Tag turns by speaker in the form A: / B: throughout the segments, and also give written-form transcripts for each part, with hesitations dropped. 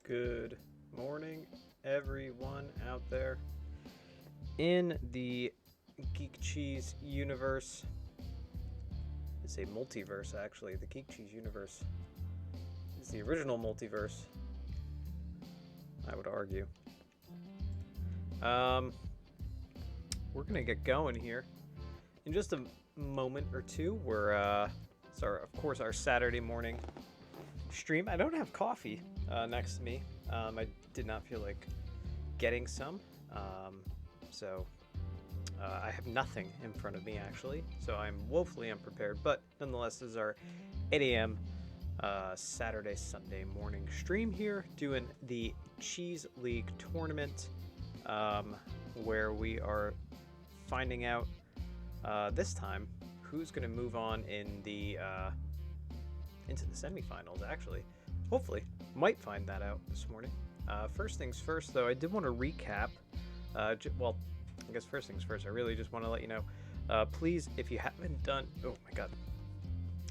A: Good morning, everyone out there in the Geek Cheese universe. It's a multiverse, actually. The Geek Cheese universe is the original multiverse, I would argue. We're gonna get going here in just a moment or two. It's of course our Saturday morning stream. I don't have coffee next to me. I did not feel like getting some, so I have nothing in front of me actually, so I'm woefully unprepared, but nonetheless this is our 8 a.m. Saturday Sunday morning stream here, doing the Cheese League tournament, where we are finding out this time who's going to move on in the into the semifinals. Actually, hopefully, might find that out this morning. First things first, though, I did want to recap. Well, I guess first things first. I really just want to let you know. Please, if you haven't done, oh my God,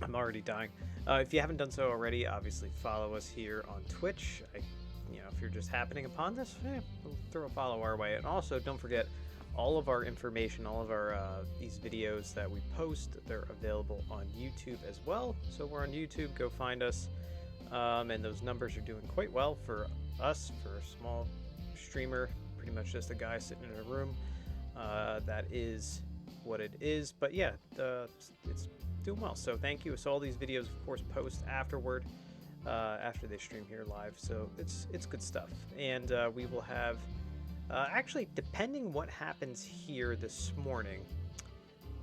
A: I'm already dying. If you haven't done so already, obviously follow us here on Twitch. If you're just happening upon this, we'll throw a follow our way. And also, don't forget, all of our information, all of our these videos that we post, they're available on YouTube as well. So we're on YouTube. Go find us. And those numbers are doing quite well for us, for a small streamer, pretty much just a guy sitting in a room. That is what it is. But yeah, it's doing well. So thank you. So all these videos, of course, post afterward, after they stream here live. So it's good stuff. And we will have, actually, depending what happens here this morning,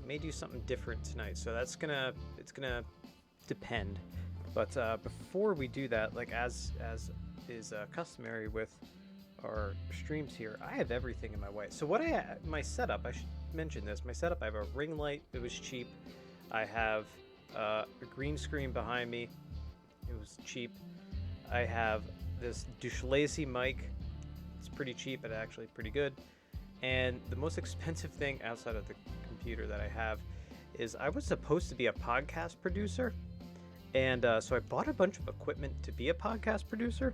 A: we may do something different tonight. So it's gonna depend. But before we do that, like as is customary with our streams here, I have everything in my way. So my setup, I should mention this. My setup, I have a ring light. It was cheap. I have a green screen behind me. It was cheap. I have this Lacy mic. It's pretty cheap, but actually pretty good. And the most expensive thing outside of the computer that I have is I was supposed to be a podcast producer. And so I bought a bunch of equipment to be a podcast producer.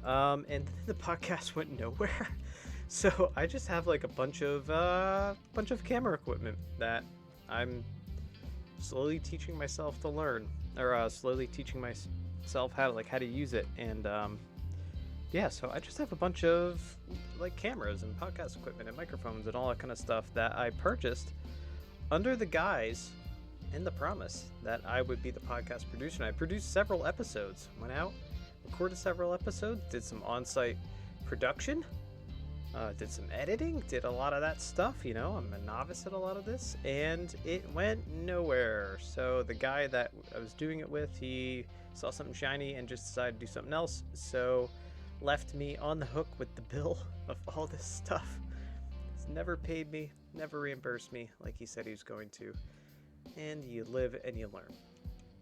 A: And the podcast went nowhere. So I just have like a bunch of camera equipment that I'm slowly teaching myself to learn, or slowly teaching myself how to use it. And yeah, so I just have a bunch of like cameras and podcast equipment and microphones and all that kind of stuff that I purchased under the guise and the promise that I would be the podcast producer. And I produced several episodes, went out, recorded several episodes, did some on-site production, did some editing, did a lot of that stuff. You know, I'm a novice at a lot of this, and it went nowhere. So the guy that I was doing it with, he saw something shiny and just decided to do something else. So left me on the hook with the bill of all this stuff. He's never paid me, never reimbursed me like he said he was going to. And you live and you learn.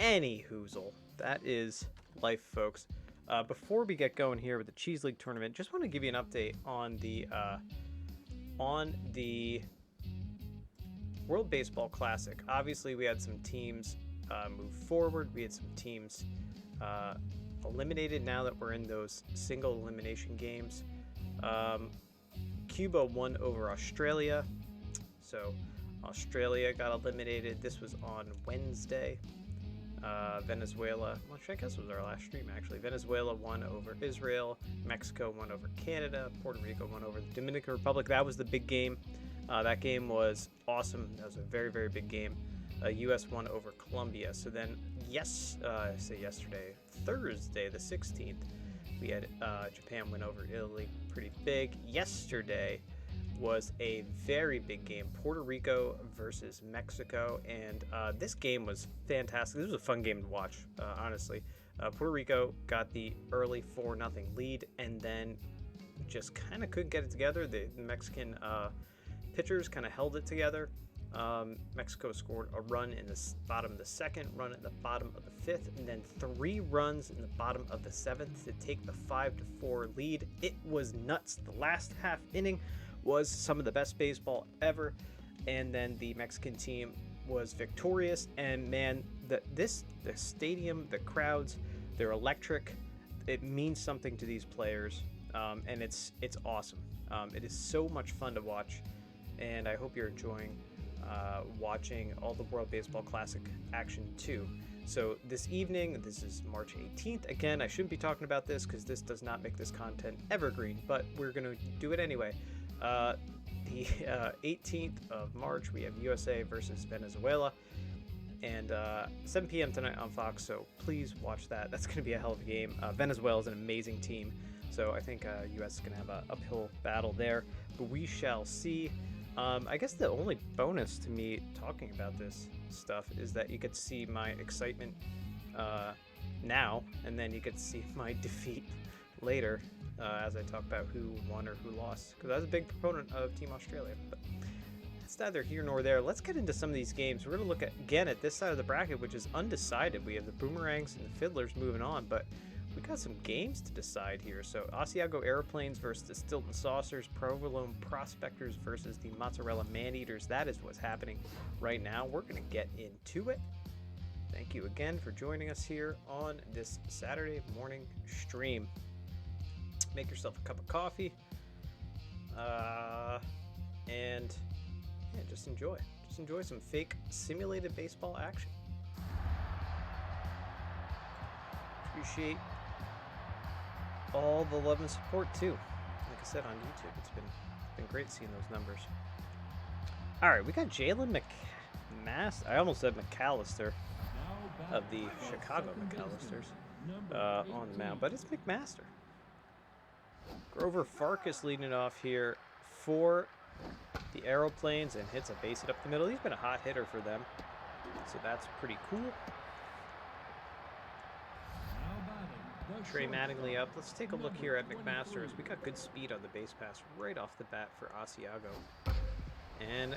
A: Any hoozle, that is life, folks. Before we get going here with the Cheese League tournament, just want to give you an update on the World Baseball Classic. Obviously, we had some teams move forward. We had some teams eliminated now that we're in those single elimination games. Cuba won over Australia, so Australia got eliminated. This was on Wednesday. Venezuela, which I guess was our last stream actually. Venezuela won over Israel. Mexico won over Canada. Puerto Rico won over the Dominican Republic. That was the big game. That game was awesome. That was a very, very big game. U.S. won over Colombia. So then, Thursday the 16th, we had Japan win over Italy. Pretty big. Yesterday was a very big game, Puerto Rico versus Mexico, and this game was fantastic. This was a fun game to watch, honestly. Puerto Rico got the early 4-0 lead and then just kind of couldn't get it together. The Mexican pitchers kind of held it together. Mexico scored a run in the bottom of the second, run in the bottom of the fifth, and then 3 runs in the bottom of the seventh to take the 5-4 lead. It was nuts. The last half inning was some of the best baseball ever, and then the Mexican team was victorious. And man, the stadium, the crowds, they're electric. It means something to these players, and it's awesome. It is so much fun to watch, and I hope you're enjoying watching all the World Baseball Classic action too. So this evening, this is March 18th. Again, I shouldn't be talking about this because this does not make this content evergreen, but we're going to do it anyway. The 18th of March, we have USA versus Venezuela, and 7 p.m. tonight on Fox, so please watch that. That's going to be a hell of a game. Venezuela is an amazing team, so I think US is going to have an uphill battle there, but we shall see. I guess the only bonus to me talking about this stuff is that you could see my excitement now, and then you could see my defeat later as I talk about who won or who lost, because I was a big proponent of Team Australia, but that's neither here nor there. Let's get into some of these games. We're going to look at, again, at this side of the bracket, which is undecided. We have the Boomerangs and the Fiddlers moving on, but we got some games to decide here. So Asiago Airplanes versus the Stilton Saucers, Provolone Prospectors versus the Mozzarella Maneaters. That is what's happening right now. We're going to get into it. Thank you again for joining us here on this Saturday morning stream. Make yourself a cup of coffee, and yeah, just enjoy some fake simulated baseball action. Appreciate all the love and support too. Like I said, on YouTube, it's been great seeing those numbers. All right, we got Jalen McMaster. I almost said McAllister of the Chicago McAllisters on the mound, but it's McMaster. Grover Farkas leading it off here for the Aeroplanes and hits a base hit up the middle. He's been a hot hitter for them, so that's pretty cool. Trey Mattingly up. Let's take a look here at McMaster as we got good speed on the base pass right off the bat for Asiago. And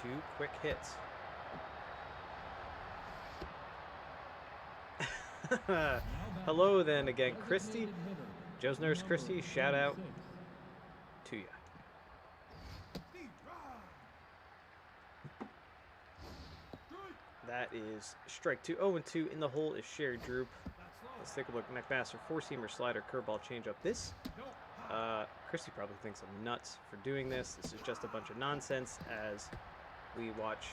A: 2 quick hits. Hello then again, Christy. Joe's Nurse Christy, shout out to you. That is strike 2. 0-2 in the hole is Sherry Droop. Let's take a look. McMaster, four-seamer, slider, curveball, changeup. This, Christy probably thinks I'm nuts for doing this. This is just a bunch of nonsense as we watch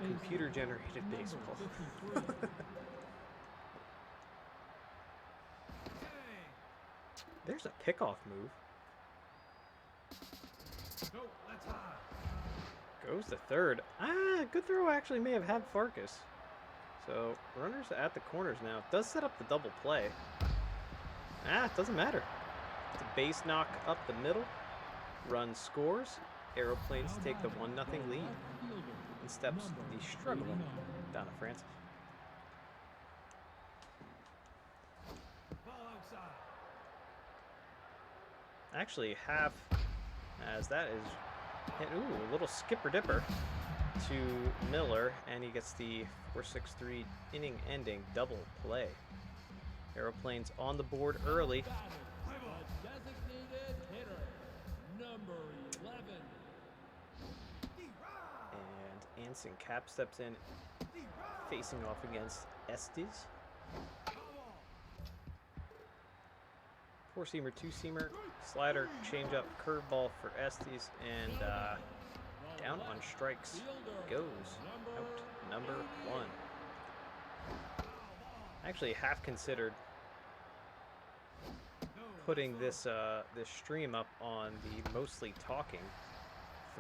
A: computer-generated baseball. There's a pickoff move. Goes to third. Good throw actually may have had Farkas. So, runners at the corners now. Does set up the double play. It doesn't matter. It's a base knock up the middle. Run scores. Aeroplanes take the 1-0 lead. And steps the struggling Donna Francis. Actually, half, as that is hit. Ooh, a little skipper dipper to Miller, and he gets the 4-6-3 inning-ending double play. Aeroplanes on the board early. And Anson Cap steps in, facing off against Estes. Four-seamer, two-seamer, slider, changeup, curveball for Estes, and down on strikes goes out number 1. Actually, half considered putting this this stream up on the mostly talking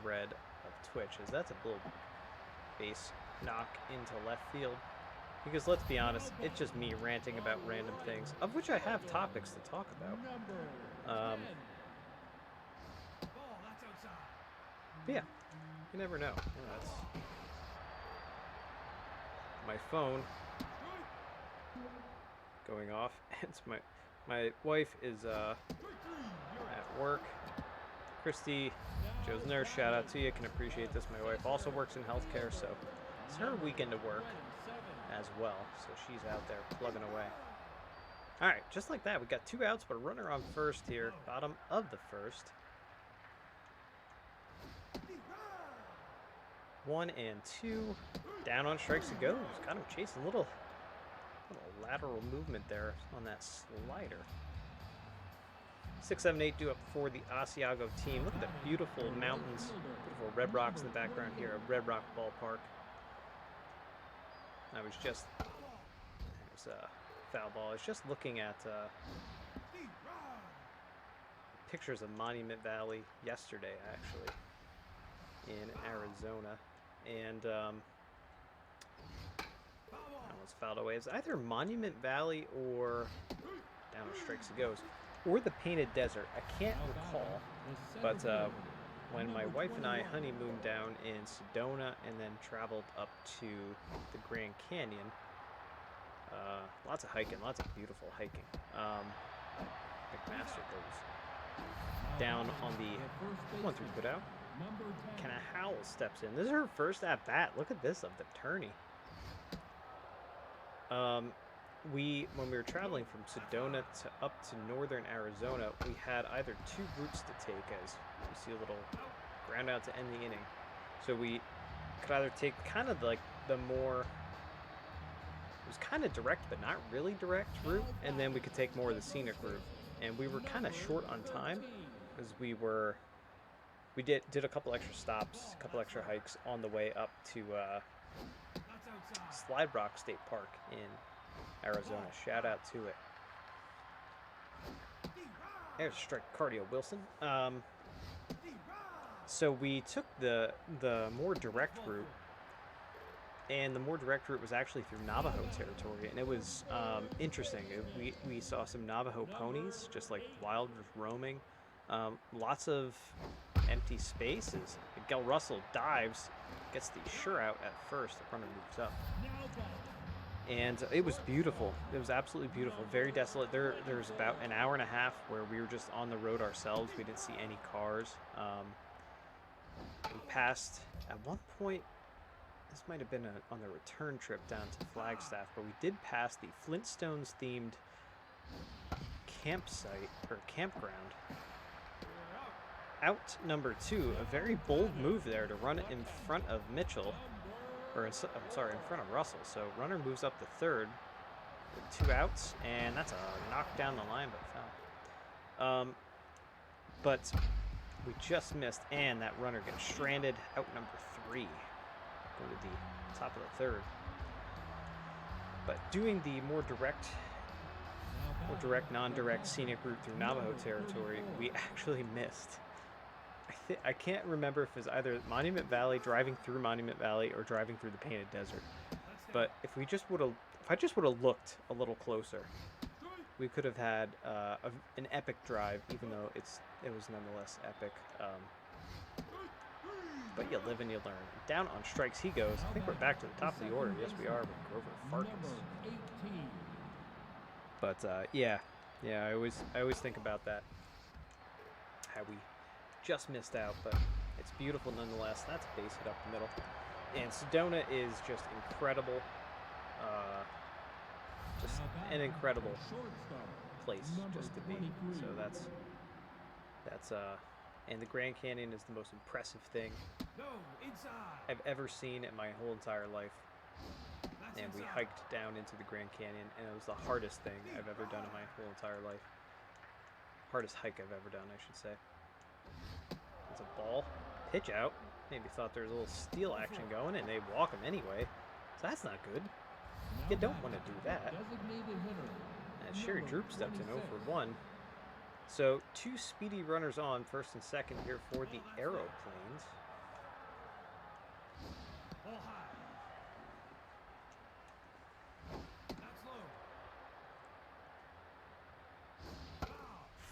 A: thread of Twitch, as that's a little base knock into left field. Because let's be honest, it's just me ranting about random things, of which I have topics to talk about. Yeah, you never know. That's my phone going off. It's my wife is at work. Christy, Joe's nurse, shout out to you. Can appreciate this. My wife also works in healthcare, so it's her weekend of work as well, so she's out there plugging away. All right, just like that, we got 2 outs, but a runner on first here, bottom of the first. 1 and 2, down on strikes it goes. Got him chasing a little lateral movement there on that slider. 6, 7, 8 due up for the Asiago team. Look at the beautiful mountains, beautiful red rocks in the background here at Red Rock Ballpark. I was just, it was a foul ball. I was just looking at pictures of Monument Valley yesterday, actually, in Arizona, and that was fouled away. It's either Monument Valley or down on strikes it goes, or the Painted Desert. I can't recall, but when my wife and I honeymooned down in Sedona and then traveled up to the Grand Canyon, lots of hiking, lots of beautiful hiking. McMaster goes down on the 1-3 put out. Kenna Howell steps in. This is her first at bat. Look at this of the tourney. When we were traveling from Sedona to up to northern Arizona, we had either 2 routes to take, as you see a little ground out to end the inning. So we could either take kind of like the more, it was kind of direct but not really direct route, and then we could take more of the scenic route. And we were kind of short on time because we did a couple extra stops, a couple extra hikes on the way up to Slide Rock State Park in Arizona. Shout out to it. There's a strike, Cardio Wilson. So we took the more direct route, and the more direct route was actually through Navajo territory, and it was interesting. We saw some Navajo ponies just like wild roaming, lots of empty spaces. Miguel Russell dives, gets the sure out at first. The runner moves up. And it was beautiful. It was absolutely beautiful. Very desolate. There's about an hour and a half where we were just on the road ourselves. We didn't see any cars. We passed, at one point, this might have been on the return trip down to Flagstaff, but we did pass the Flintstones-themed campsite, or campground. Out number 2, a very bold move there to run in front of Mitchell. I'm sorry, in front of Russell. So runner moves up to third. with 2 outs, and that's a knock down the line, but foul. But we just missed, and that runner gets stranded. Out number 3. Go to the top of the 3rd. But doing the more direct, non-direct scenic route through Navajo territory, we actually missed. I can't remember if it was either Monument Valley, driving through Monument Valley, or driving through the Painted Desert. But if I just would have looked a little closer, we could have had an epic drive, even though it was nonetheless epic. But you live and you learn. Down on strikes he goes. I think we're back to the top of the order. Yes, we are with Grover Farkas. But yeah, I always think about that. How we just missed out, but it's beautiful nonetheless. That's a base hit up the middle. And Sedona is just incredible. Just an incredible place just to be. So that's and the Grand Canyon is the most impressive thing I've ever seen in my whole entire life. And we hiked down into the Grand Canyon, and it was the hardest thing I've ever done in my whole entire life. Hardest hike I've ever done, I should say. It's a ball. Pitch out. Maybe thought there was a little steal action going, and they walk him anyway. So that's not good. You don't want to do that. And Sherry Droop stepped in 0 for 1. So 2 speedy runners on, first and second here for the Aeroplanes.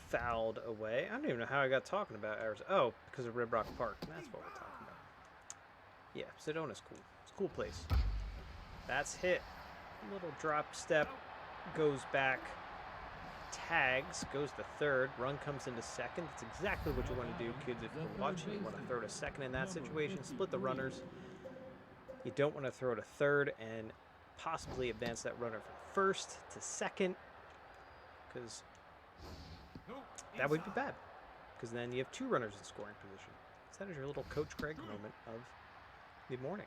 A: Fouled away. I don't even know how I got talking about Arizona. Oh, because of Red Rock Park. That's what we're talking about. Yeah, Sedona's cool. It's a cool place. That's hit. Little drop step. Goes back. Tags. Goes to 3rd. Run comes into 2nd. That's exactly what you want to do, kids, if you're watching. You want to throw to 2nd in that situation. Split the runners. You don't want to throw to 3rd and possibly advance that runner from 1st to 2nd. Because that would be bad, because then you have 2 runners in scoring position. So that is your little Coach Craig moment of the morning.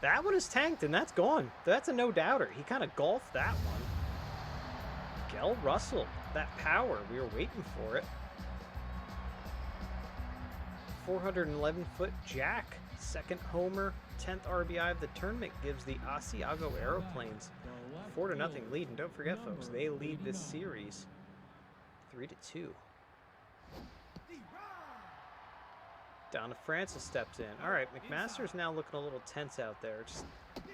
A: That one is tanked, and that's gone. That's a no-doubter. He kind of golfed that one. Gel Russell, that power. We were waiting for it. 411-foot jack. 2nd homer, 10th RBI of the tournament gives the Asiago Aeroplanes 4-0 lead. And don't forget, folks, they lead this series 3-2. Donna Francis steps in. All right, McMaster's now looking a little tense out there. Just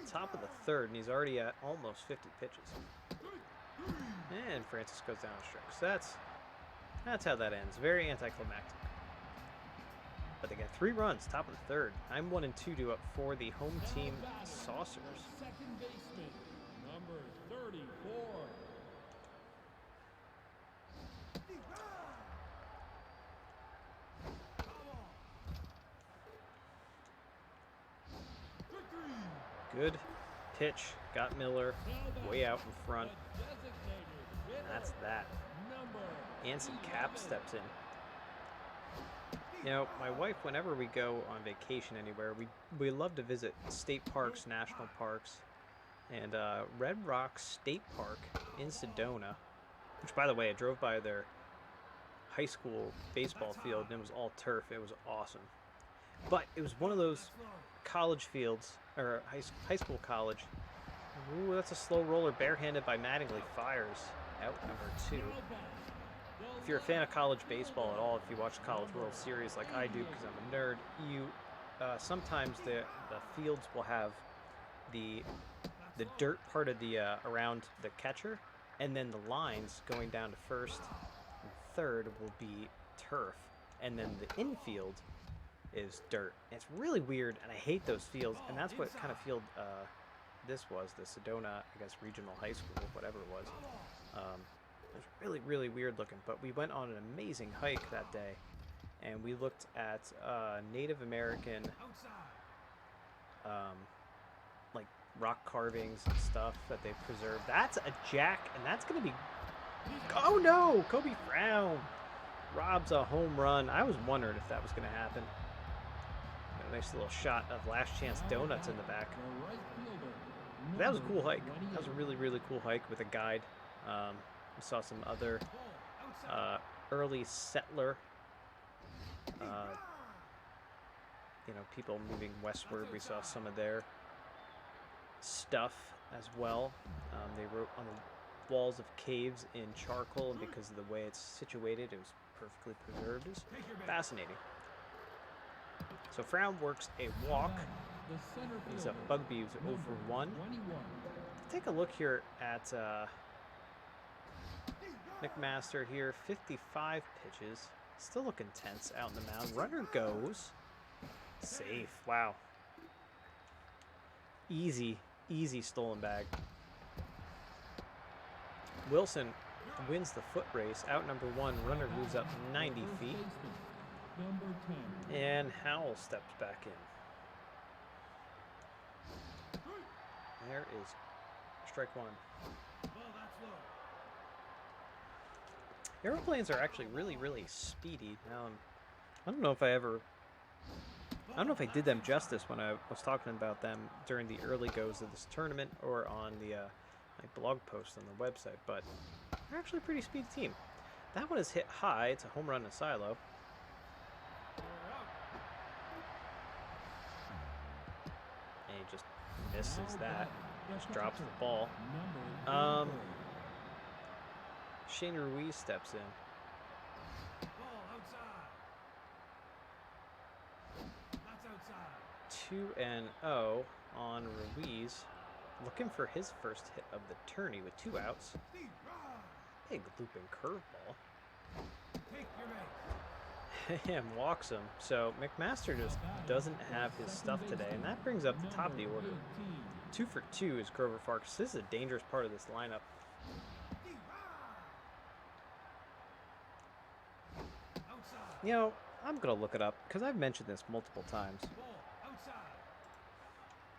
A: top of the 3rd, and he's already at almost 50 pitches. And Francis goes down a strike. So that's how that ends. Very anticlimactic. But they get 3 runs, top of the 3rd. I'm 1 and 2 due up for the home team Saucers.
B: Second baseman, number 34.
A: Good pitch. Got Miller way out in front. That's that. Anson Cap steps in. You know, my wife, whenever we go on vacation anywhere, we love to visit state parks, national parks, and Red Rock State Park in Sedona, which, by the way, I drove by their high school baseball field, and it was all turf. It was awesome. But it was one of those college fields, or high school college. Ooh, that's a slow roller, barehanded by Mattingly. Fires out number 2. If you're a fan of college baseball at all, if you watch the College World Series like I do because I'm a nerd, you sometimes the fields will have the dirt part of the around the catcher, and then the lines going down to 1st and 3rd will be turf, and then the infield is dirt. And it's really weird, and I hate those fields, and that's what kind of field this was, the Sedona, I guess, Regional High School, whatever it was. It was really, really weird looking, but we went on an amazing hike that day, and we looked at Native American like rock carvings and stuff that they've preserved. That's a jack, and that's going to be... Oh no! Kobe Brown robs a home run. I was wondering if that was going to happen. Got a nice little shot of Last Chance Donuts in the back. That was a cool hike.
B: Number
A: That was a
B: 28.
A: really, really cool hike with a guide. We saw some other early settler, people moving westward. We saw some of their stuff as well. They wrote on the walls of caves in charcoal, and because of the way it's situated, it was perfectly preserved. It's fascinating. So Frown works a walk.
B: The center
A: He's
B: fielder,
A: up Bugby's 0 for 1.
B: 21.
A: Take a look here at McMaster here. 55 pitches. Still looking tense out in the mound. Runner goes. Safe. Wow. Easy stolen bag. Wilson wins the foot race. Out number 1. Runner moves up 90
B: First
A: feet.
B: baseman, number 10.
A: And Howell steps back in. There is strike 1. Airplanes are actually really, really speedy. I don't know if I did them justice when I was talking about them during the early goes of this tournament or on the my blog post on the website, but they're actually a pretty speedy team. That one is hit high. It's a home run to Silo. And he just misses that. Just drops the ball.
B: Number 34.
A: Shane Ruiz steps in. 2-0 on Ruiz. Looking for his first hit of the tourney with 2 outs. Big looping curveball. And walks him. So McMaster just doesn't have his stuff today, and that brings up the top of the order. 2 for 2 is Grover Farkas. This is a dangerous part of this lineup. I'm going to look it up because I've mentioned this multiple times.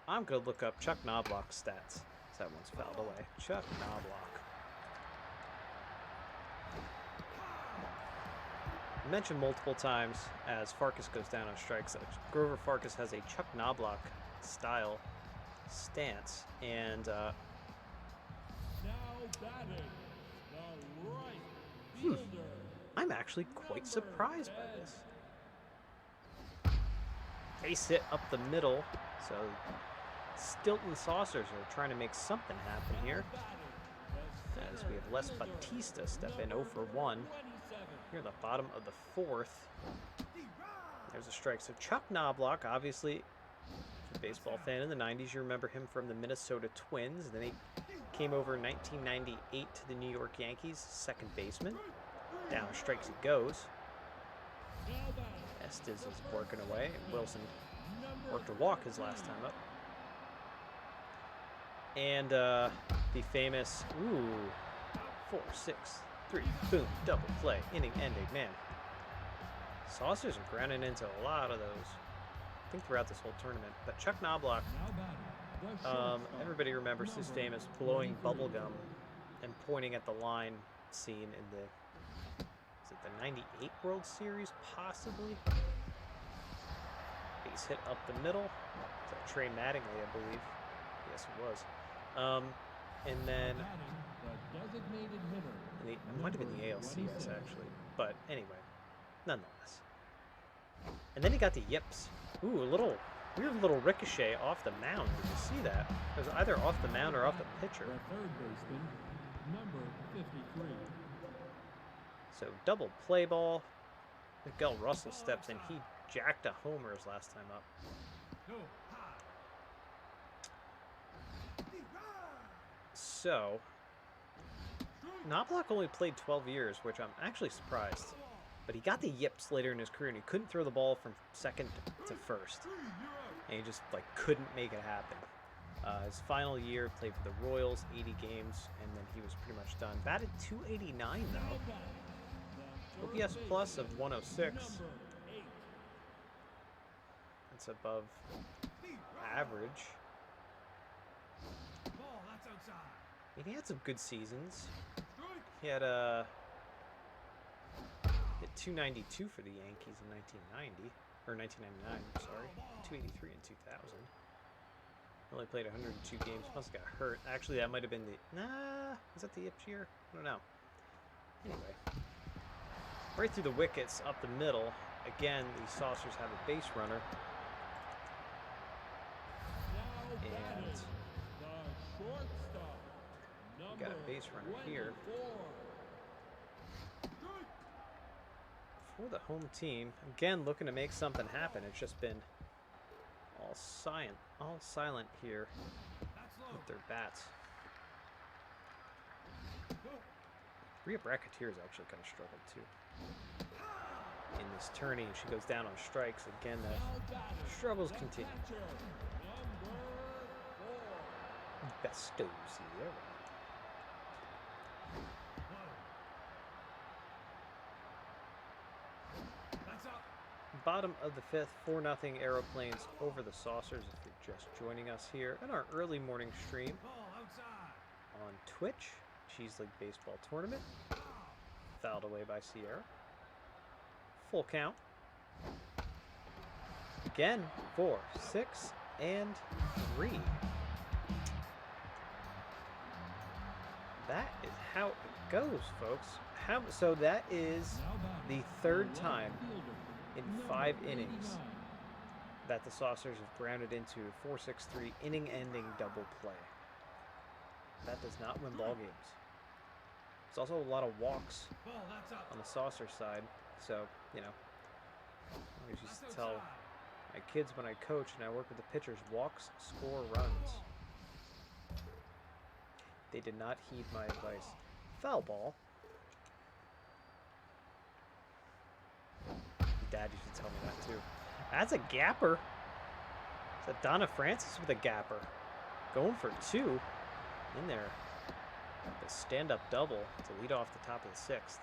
A: I'm going to look up Chuck Knobloch's stats. That one's fouled away. Chuck Knobloch. Mentioned multiple times as Farkas goes down on strikes. Grover Farkas has a Chuck Knobloch style stance, and
B: Now batting, the right fielder.
A: I'm actually quite surprised by this. Base hit up the middle, so Stilton Saucers are trying to make something happen here. As we have Les Batista step in 0 for 1. Here at the bottom of the 4th. There's a strike. So Chuck Knobloch, obviously, if you're a baseball fan in the 90s, you remember him from the Minnesota Twins. Then he came over in 1998 to the New York Yankees, second baseman. Down strikes he goes. Estes is working away. Wilson worked a walk his last time up. And the famous, 4, 6, 3, boom, double play, inning ending, man. Saucers are grounding into a lot of those, I think, throughout this whole tournament. But Chuck Knobloch, everybody remembers his famous blowing bubble gum and pointing at the line scene in the, is it the 98 World Series, possibly? Base hit up the middle. Is that Trey Mattingly, I believe? Yes, it was. And then it might have been the ALCS actually, but anyway, nonetheless. And then he got the yips. Ooh, a weird little ricochet off the mound. Did you see that? It was either off the mound or off the pitcher.
B: The third baseman, number 53.
A: So double play ball. Miguel Russell steps in. He jacked a homer his last time up. So, Knobloch only played 12 years, which I'm actually surprised. But he got the yips later in his career, and he couldn't throw the ball from second to first. And he just, couldn't make it happen. His final year, played for the Royals, 80 games, and then he was pretty much done. Batted .289, though. OPS plus of 106. That's above average. He had some good seasons. He had hit 292 for the Yankees in 1990, or 1999, sorry, 283 in 2000. Only played 102 games. Must have got hurt. Actually, that might have been the... Nah, was that the Ips year? I don't know. Anyway. Right through the wickets, up the middle. Again, the Saucers have a base runner. And we got a base runner here. For the home team, again, looking to make something happen. It's just been all silent here with their bats. Rhea Bracketeers actually kind of struggled too in this tourney, and she goes down on strikes. Again, the struggles continue. Besto Sierra. Bottom of the fifth, 4-0 Aeroplanes over the Saucers if you're just joining us here in our early morning stream on Twitch. Cheese League Baseball Tournament. Fouled away by Sierra. Full count. Again, 4, 6, and 3. That is how it goes, folks. So that is the third time in 5 innings that the Saucers have grounded into a 4-6-3 inning-ending double play. That does not win ball games. There's also a lot of walks on the Saucer side, so, you know, I always used to tell my kids when I coach and I work with the pitchers, walks score runs. They did not heed my advice. Foul ball. Dad used to tell me that too. That's a gapper. Is that Donna Francis with a gapper? Going for 2 in there. The stand-up double to lead off the top of the 6th.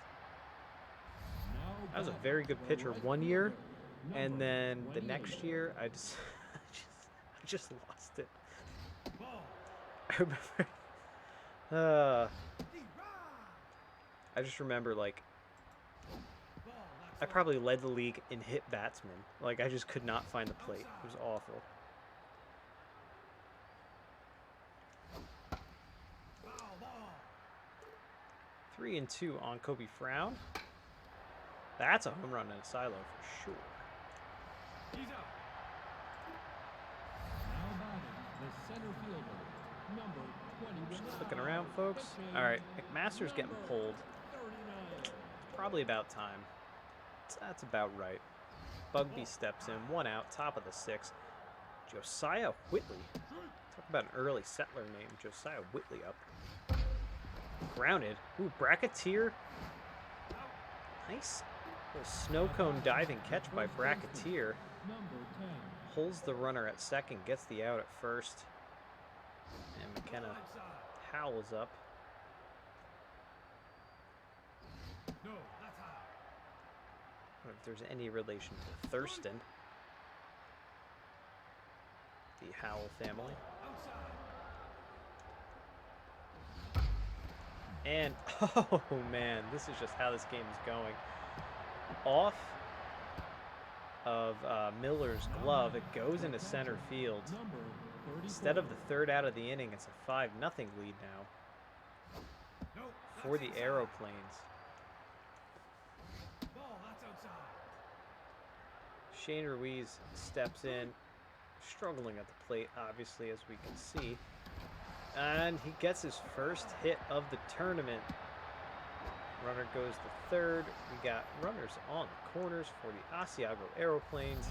A: I was a very good pitcher one year, and then the next year I just lost it. I remember. I just remember, like, I probably led the league in hit batsmen. Like, I just could not find the plate. It was awful. Three and 2 on Kobe Frown. That's a home run in a silo for sure. Just looking around, folks. All right, McMaster's getting pulled. It's probably about time. That's about right. Bugby steps in, 1 out, top of the 6th. Josiah Whitley. Talk about an early settler name. Josiah Whitley up. Grounded. Ooh, Bracketeer. Nice little snow cone diving catch by Bracketeer. Pulls the runner at second, gets the out at first. And McKenna howls up. I don't know if there's any relation to Thurston, the Howell family. And, oh man, this is just how this game is going. Off of Miller's glove, it goes into center field. Instead of the 3rd out of the inning, it's a 5-0 lead now for the Aeroplanes. Shane Ruiz steps in, struggling at the plate, obviously, as we can see. And he gets his first hit of the tournament. Runner goes to 3rd. We got runners on the corners for the Asiago Aeroplanes.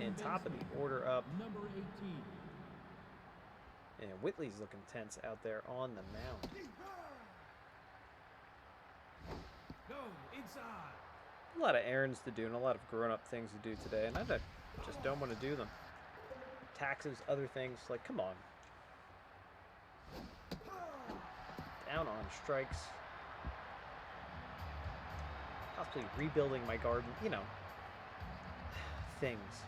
A: And top of the order up. And Whitley's looking tense out there on the mound. A lot of errands to do and a lot of grown-up things to do today, and I just don't want to do them. Taxes, other things, like, come on. Down on strikes. Possibly rebuilding my garden, you know, things.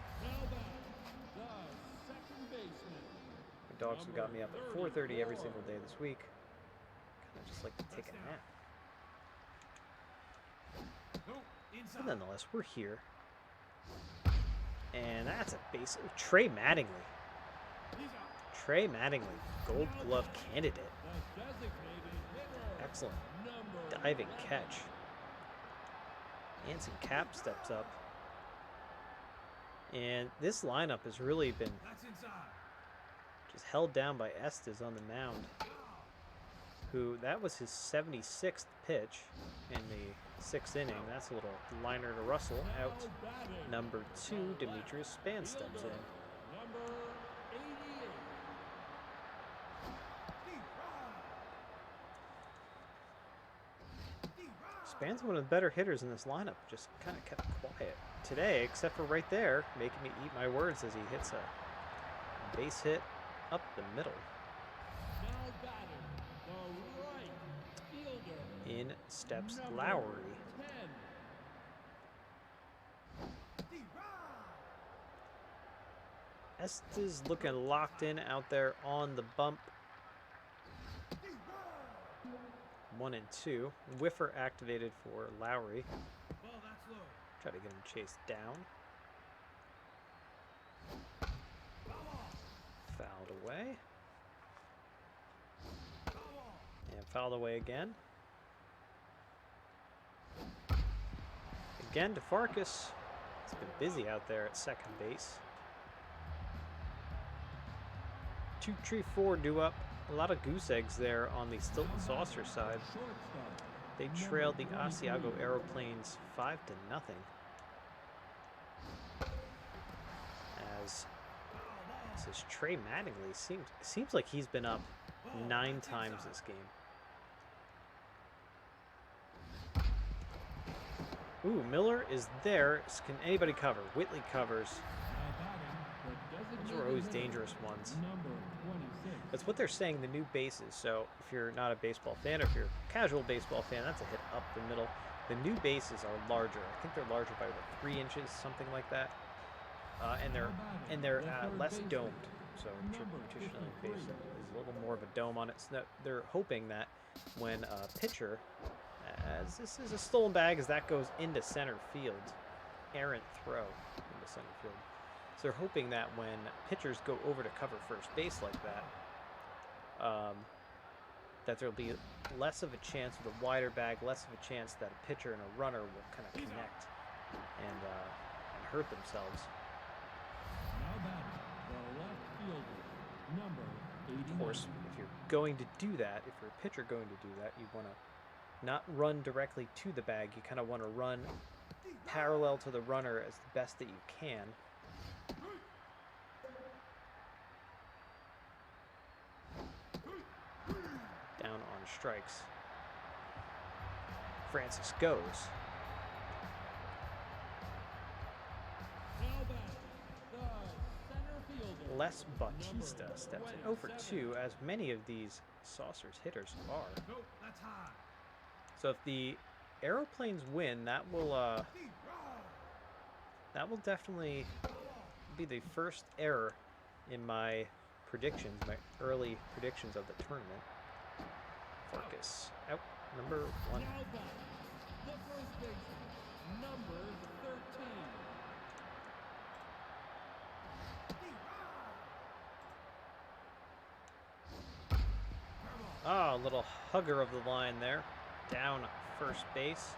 A: My dogs have got me up at 4:30 every single day this week. Kind of just like to take a nap. But nonetheless, we're here. And that's a base. Trey Mattingly. Trey Mattingly, Gold Glove candidate.
B: The designated hitter.
A: Excellent
B: Number
A: diving
B: 11.
A: catch. Anson Cap steps up. And this lineup has really been just held down by Estes on the mound, who that was his 76th pitch in the 6th inning. That's a little liner to Russell out.
B: Now batting.
A: Number 2, Demetrius Span steps in.
B: Number 88.
A: Span's one of the better hitters in this lineup, just kind of kept quiet today, except for right there, making me eat my words as he hits a base hit up the middle.
B: Now batting. The right fielder.
A: In steps
B: Number
A: Lowry.
B: 10.
A: Estes looking locked in out there on the bump. 1 and 2. Whiffer activated for Lowry. Try to get him chased down. Fouled away. And fouled away again. Again, DeFarcus has been busy out there at second base. 2-3-4 due up. A lot of goose eggs there on the Stilton Saucer side.
B: Shortstop.
A: They trailed the Asiago Aeroplanes 5-0. As this Trey Mattingly seems like he's been up 9 times this game. Ooh, Miller is there. Can anybody cover? Whitley covers.
B: Now batting. The
A: Those are always
B: designated hitter.
A: dangerous ones.
B: Number 26.
A: That's what they're saying, the new bases. So if you're not a baseball fan, or if you're a casual baseball fan, that's a hit up the middle. The new bases are larger. I think they're larger by about 3 inches, something like that. And they're less domed. So traditionally, base is a little more of a dome on it. So they're hoping that when a pitcher, as this is a stolen bag, as that goes into center field, errant throw into center field. So they're hoping that when pitchers go over to cover first base like that, that there'll be less of a chance with a wider bag, less of a chance that a pitcher and a runner will kind of connect and hurt themselves.
B: Now batting. The left fielder. Number 89.
A: Of course, if you're going to do that, if you're a pitcher going to do that, you want to not run directly to the bag. You kind of want to run parallel to the runner as the best that you can. Down on strikes. Francis goes.
B: Now batting. The center fielder.
A: Les Bautista steps in 0-for-2, as many of these Saucers hitters are. So if the Aeroplanes win, that will definitely be the first error in my predictions, my early predictions of the tournament. Focus out, number 1.
B: Now batting. The first baseman. Number 13.
A: Ah, a little hugger of the line there. Down first base.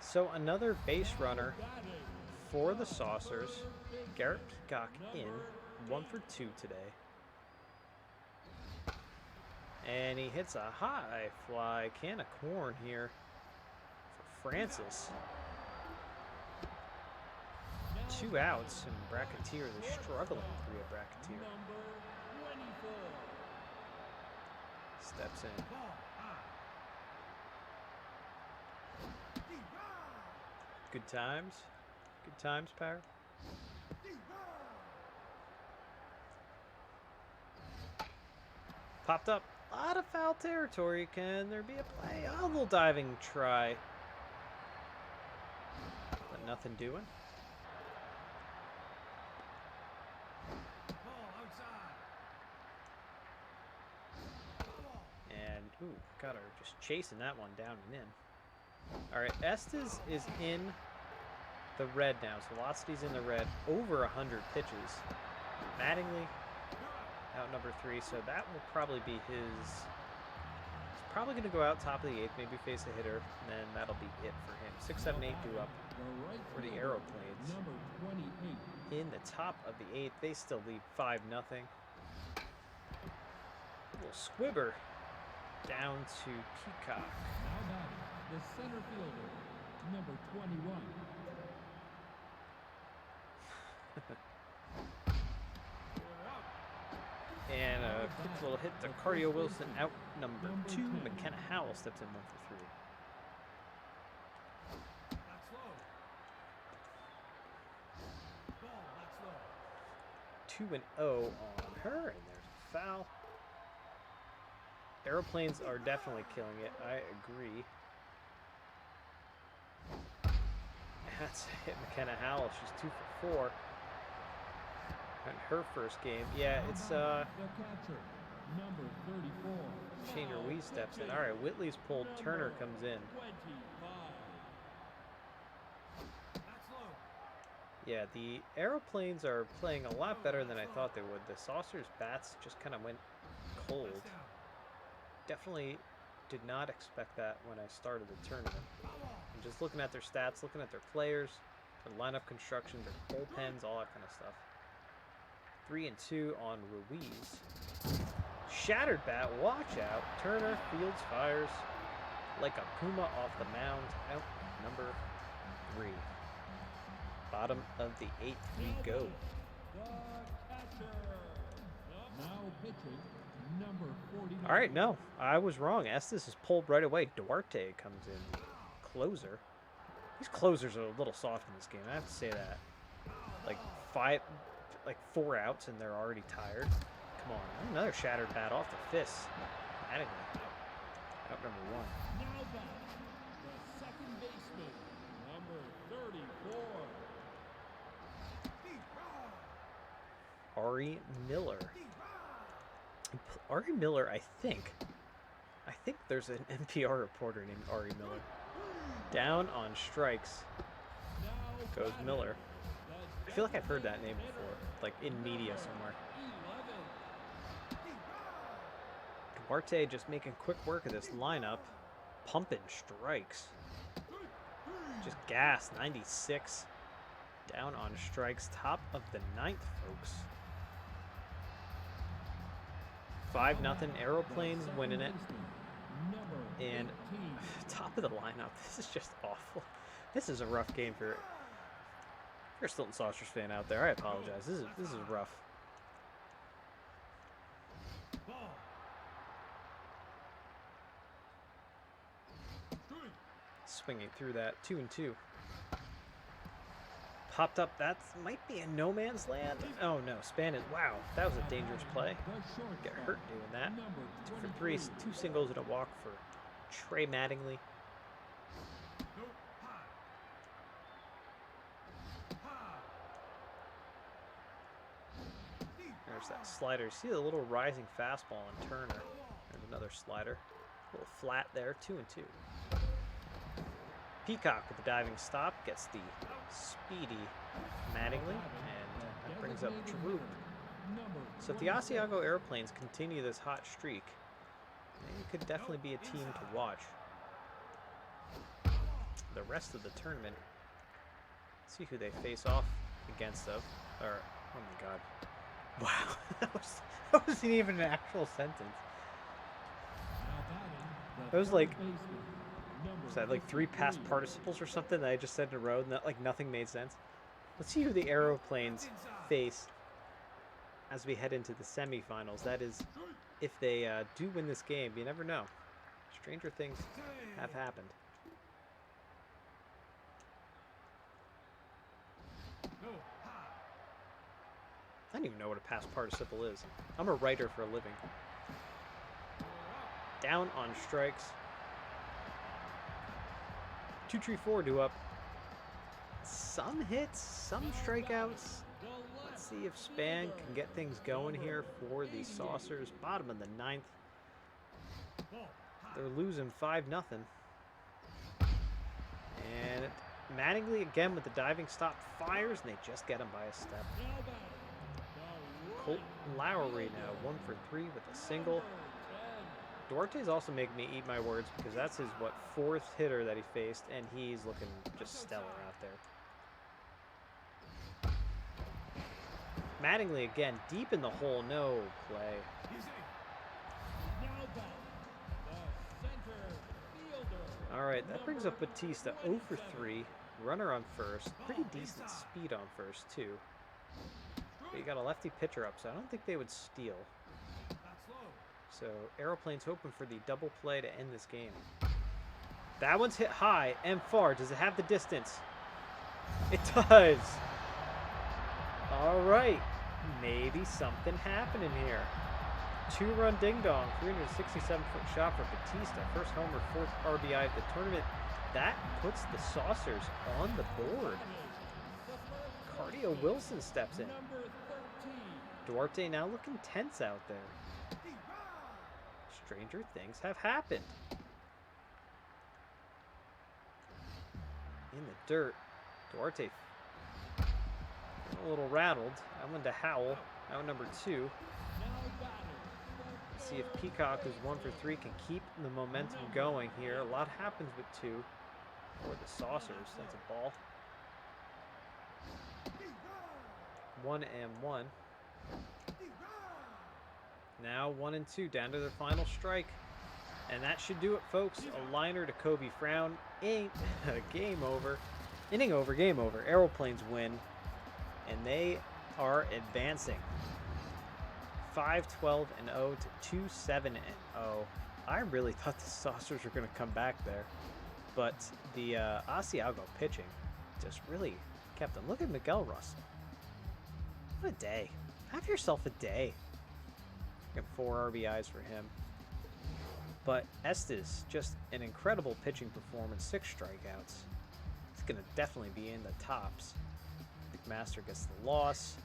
A: So another base runner for the Saucers. Garrett Peacock in, 1-for-2 today. And he hits a high fly can of corn here for Francis. 2 outs, and Bracketeer is struggling to be a Bracketeer.
B: Number 24.
A: Steps in. Good times. Good times, Power. Popped up. A lot of foul territory. Can there be a play? Oh, a little diving try. But nothing doing. And, ooh, got her just chasing that one down and in. All right, Estes is in the red now. So Velocity's in the red. Over 100 pitches. Mattingly out number 3. So that will probably be his. He's probably going to go out top of the 8th, maybe face a hitter, and then that'll be it for him. 6, 7, 8 due up for the Aeroplanes.
B: Number 28.
A: In the top of the 8th, they still lead 5-0. Little squibber down to Peacock.
B: Now batting, the center fielder, number 21.
A: And a quick little hit to Cardio Wilson out number 2. McKenna Howell steps in 1 for 3.
B: That's low. Ball, that's low.
A: 2-0 on her, and there's a foul. Aeroplanes are definitely killing it. I agree. That's a hit McKenna Howell. She's 2 for 4. And her first game. Yeah, it's
B: The catcher, number 34.
A: Shane Ruiz steps in. All right, Whitley's pulled. Turner comes in.
B: 25. That's low.
A: Yeah, the Aeroplanes are playing a lot better than I thought they would. The Saucers bats just kind of went cold. Definitely did not expect that when I started the tournament. And just looking at their stats, looking at their players, their lineup construction, their bullpens, all that kind of stuff. 3 and 2 on Ruiz. Shattered bat, watch out. Turner fields fires like a puma off the mound. Out number 3. Bottom of the 8th we go.
B: The catcher. Now pitching, number 49.
A: All right, no, I was wrong. Estes is pulled right away. Duarte comes in, closer. These closers are a little soft in this game. I have to say that. Like 4 outs and they're already tired. Come on, another shattered bat off the fist. Mattingly. Out number 1.
B: Now back, the second baseman, number 34.
A: Ari Miller. Ari Miller, I think there's an NPR reporter named Ari Miller. Down on strikes goes Miller. I feel like I've heard that name before, like in media somewhere. Duarte just making quick work of this lineup. Pumping strikes. Just gas, 96. Down on strikes, top of the 9th, folks. 5-0 Aeroplanes winning it. And top of the lineup, this is just awful. This is a rough game for... If you're a Stilton Saucers fan out there, I apologize. This is rough. Swinging through that, 2 and 2. Popped up, that might be a no man's land. Oh no, Spannon, wow, that was a dangerous play. Get hurt doing that. 2 for 3, 2 singles and a walk for Trey Mattingly. There's that slider. See the little rising fastball on Turner. There's another slider. A little flat there, 2 and 2. Peacock with the diving stop gets the speedy Mattingly, and that brings up Drew. So if the Asiago Airplanes continue this hot streak, they could definitely be a team to watch. The rest of the tournament, let's see who they face off against of. Or, oh my god. Wow, that wasn't even an actual sentence. It was like, was that like 3 past participles or something that I just said in a row and that like nothing made sense? Let's see who the Aeroplanes face as we head into the semifinals. That is, if they do win this game, you never know. Stranger things have happened. I don't even know what a past participle is. I'm a writer for a living. Down on strikes. 2-3-4 due up. Some hits, some strikeouts. Let's see if Span can get things going here for the Saucers. Bottom of the 9th. They're losing 5-0. And Mattingly again with the diving stop fires, and they just get him by a step.
B: Now batting,
A: Colt Lowry now 1 for 3 with a single.
B: number 10.
A: Duarte's also making me eat my words because that's his, what, 4th hitter that he faced, and he's looking just stellar out there. Mattingly again, deep in the hole, no play.
B: Now batting, the center fielder.
A: All right, that brings up Batista 0 for 3, runner on first. Pretty decent speed on first, too. But you got a lefty pitcher up, so I don't think they would steal. So Aeroplane's hoping for the double play to end this game. That one's hit high and far. Does it have the distance? It does. All right. Maybe something happening here. 2-run ding-dong, 367-foot shot for Batista. First homer, 4th RBI of the tournament. That puts the Saucers on the board. Cardio Wilson steps in.
B: Number 13.
A: Duarte now looking tense out there. Stranger things have happened. In the dirt, Duarte a little rattled. I went to Howell, out number 2.
B: Now batting,
A: Let's see if Peacock, who's 1 for 3, can keep the momentum going here. A lot happens with 2 for the Saucers. That's a ball. 1-1. Now 1-2, down to their final strike. And that should do it, folks. A liner to Kobe Frown. Ain't game over. Inning over, game over. Aeroplanes win. And they are advancing. 5-12-0 to 2-7-0. I really thought the Saucers were going to come back there. But the Asiago pitching just really kept them. Look at Miguel Russell. What a day. Have yourself a day. Got 4 RBIs for him. But Estes, just an incredible pitching performance, 6 strikeouts. He's going to definitely be in the tops. McMaster gets the loss.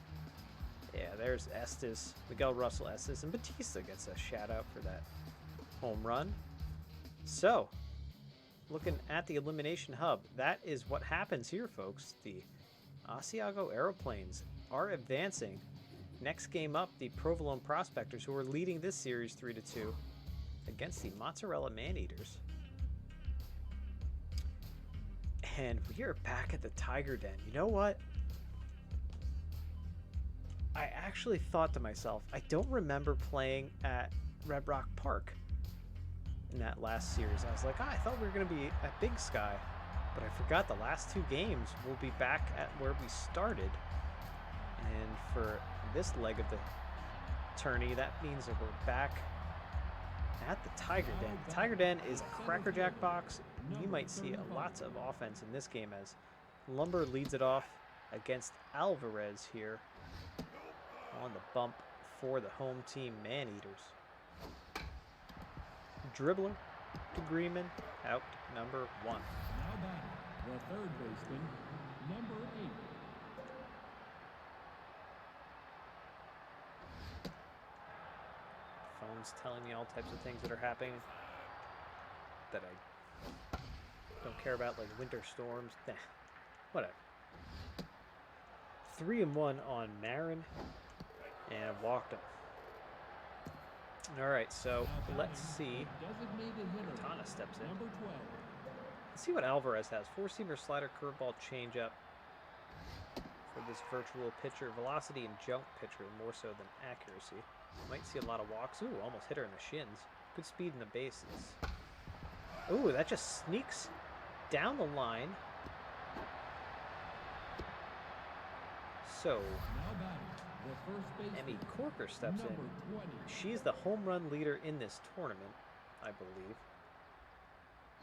A: Yeah, there's Estes, Miguel Russell Estes, and Batista gets a shout out for that home run. So, looking at the elimination hub, that is what happens here, folks. The Asiago Aeroplanes are advancing. Next game up, the Provolone Prospectors, who are leading this series 3-2 against the Mozzarella Maneaters. And we are back at the Tiger Den. You know what? I actually thought to myself, I don't remember playing at Red Rock Park in that last series. I was like, I thought we were going to be at Big Sky. But I forgot the last 2 games we'll be back at where we started. And for this leg of the tourney, that means that we're back at the Tiger Den. The Tiger Den is a Cracker Jack box. You might see lots of offense in this game as Lumber leads it off against Alvarez here on the bump for the home team Maneaters. Dribbler to Greenman, out number 1.
B: now batting, the third baseman, number 8.
A: Phone's telling me all types of things that are happening that I don't care about, like winter storms. Nah, whatever. 3-1 on Marin, and walked him. All right, so let's see.
B: Designated hitter,
A: Katana steps in.
B: number 12.
A: Let's see what Alvarez has. 4-seamer, slider, curveball, changeup for this virtual pitcher. Velocity and jump pitcher more so than accuracy. Might see a lot of walks. Ooh, almost hit her in the shins. Good speed in the bases. Ooh, that just sneaks down the line. So,
B: Now batting, the first baseman,
A: Emmy Corker steps in.
B: number 20.
A: She's the home run leader in this tournament, I believe.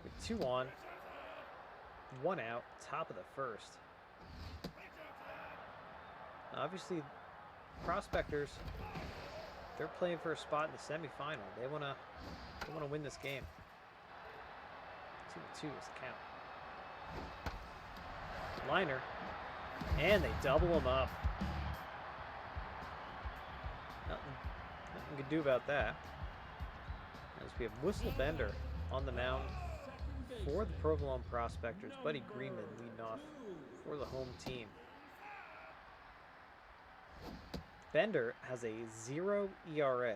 A: With 2 on, 1 out, top of the first. Obviously, Prospectors, they're playing for a spot in the semifinal. They wanna win this game. 2-2 is the count. Liner, and they double him up. Nothing can do about that. As we have Whistle Bender on the mound For the Provolone Prospectors, Buddy Greenman leading off for the home team. Bender has a 0 ERA.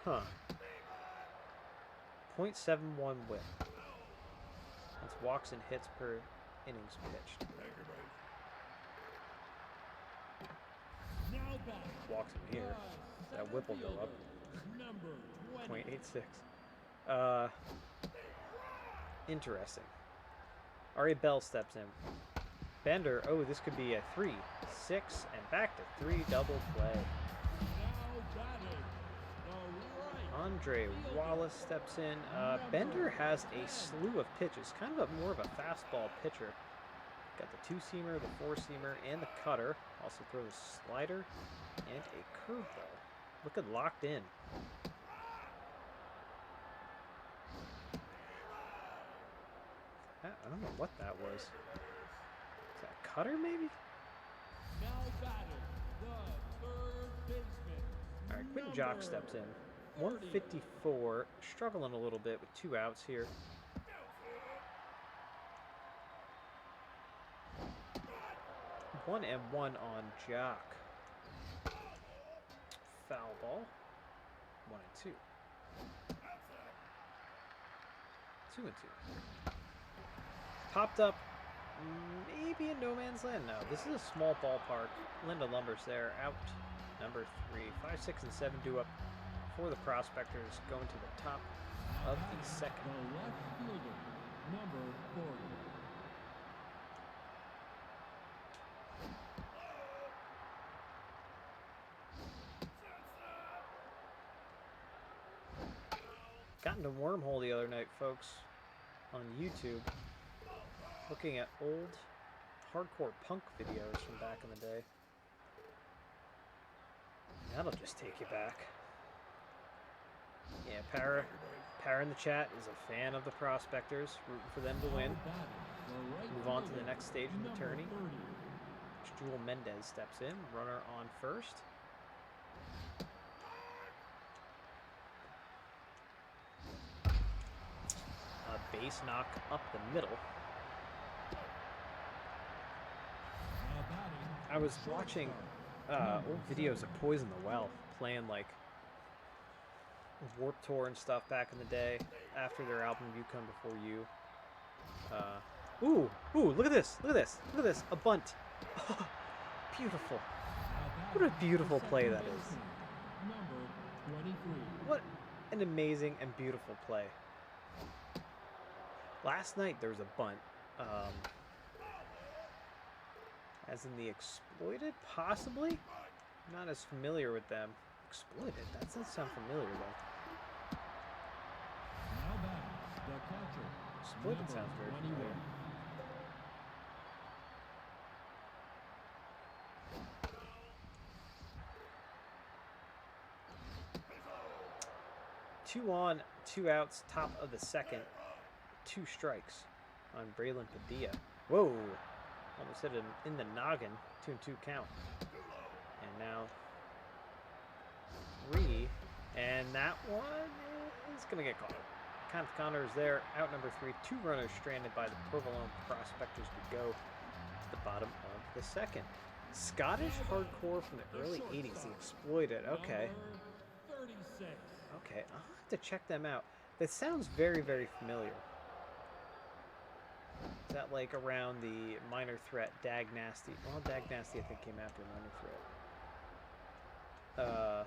A: Huh. .71 whip. That's walks and hits per innings pitched. Walks in here. That whip will go up. .86. Interesting. Ari Bell steps in. Bender, oh, this could be a 3, 6, and back to 3 double play. Andre Wallace steps in. Bender has a slew of pitches, kind of more of a fastball pitcher. Got the 2-seamer, the 4-seamer, and the cutter. Also throws a slider and a curveball. Looking locked in. I don't know what that was. Is that a cutter, maybe? All right, Quentin Jock steps in. 154, struggling a little bit with 2 outs here. One and one on Jock. Foul ball. 1 and 2. 2 and 2. Popped up, maybe in no man's land. No, this is a small ballpark. Linda Lumber's there, out. Number 3, 5, 6, and 7 due up for the Prospectors, going to the top of the second.
B: The left fielder, number 40.
A: Got into Wormhole the other night, folks, on YouTube, looking at old hardcore punk videos from back in the day. That'll just take you back. Yeah, Para in the chat is a fan of the Prospectors, rooting for them to win. Move on to the next stage in the tourney. Jewel Mendez steps in, runner on first. A base knock up the middle. I was watching old videos of Poison the Well, playing like Warped Tour and stuff back in the day, after their album You Come Before You. Ooh, look at this, look at this, look at this, a bunt. Oh, beautiful. What a beautiful play that is. What an amazing and beautiful play. Last night there was a bunt, as in the Exploited, possibly? Not as familiar with them. Exploited? That doesn't sound familiar though. Exploited sounds very familiar. Two on, 2 outs, top of the second. 2 strikes on Braylon Padilla. Whoa! Almost hit him in the noggin. 2-2 count. And now 3. And that one is going to get caught. Kenneth Connor is there. Out number 3. 2 runners stranded by the Provolone Prospectors to go to the bottom of the second. Scottish hardcore from the early 80s. The Exploited. Okay. Okay, I'll have to check them out. That sounds very, very familiar. Is that like around the Minor Threat, Dag Nasty? Well, Dag Nasty I think came after Minor Threat.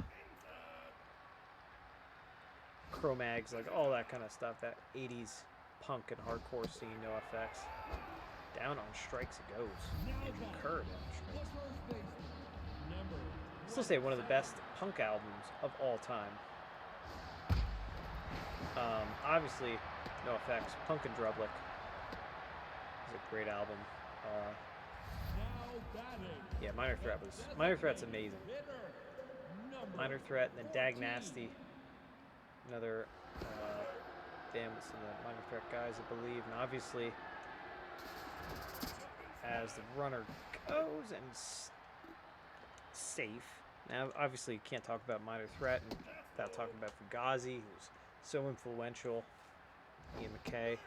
A: Cro-Mags, like all that kind of stuff. That 80s punk and hardcore scene, no effects. Down on strikes it goes. Andrew Kerr down on strikes. Still say one of the best punk albums of all time. Obviously, no effects. Punk and Drublic is a great album. Yeah, Minor Threat's amazing. Minor Threat and then Dag Nasty. Another damn, some of the Minor Threat guys, I believe. And obviously, as the runner goes and safe. Now, obviously, you can't talk about Minor Threat without talking about Fugazi, who's So influential. Ian McKay.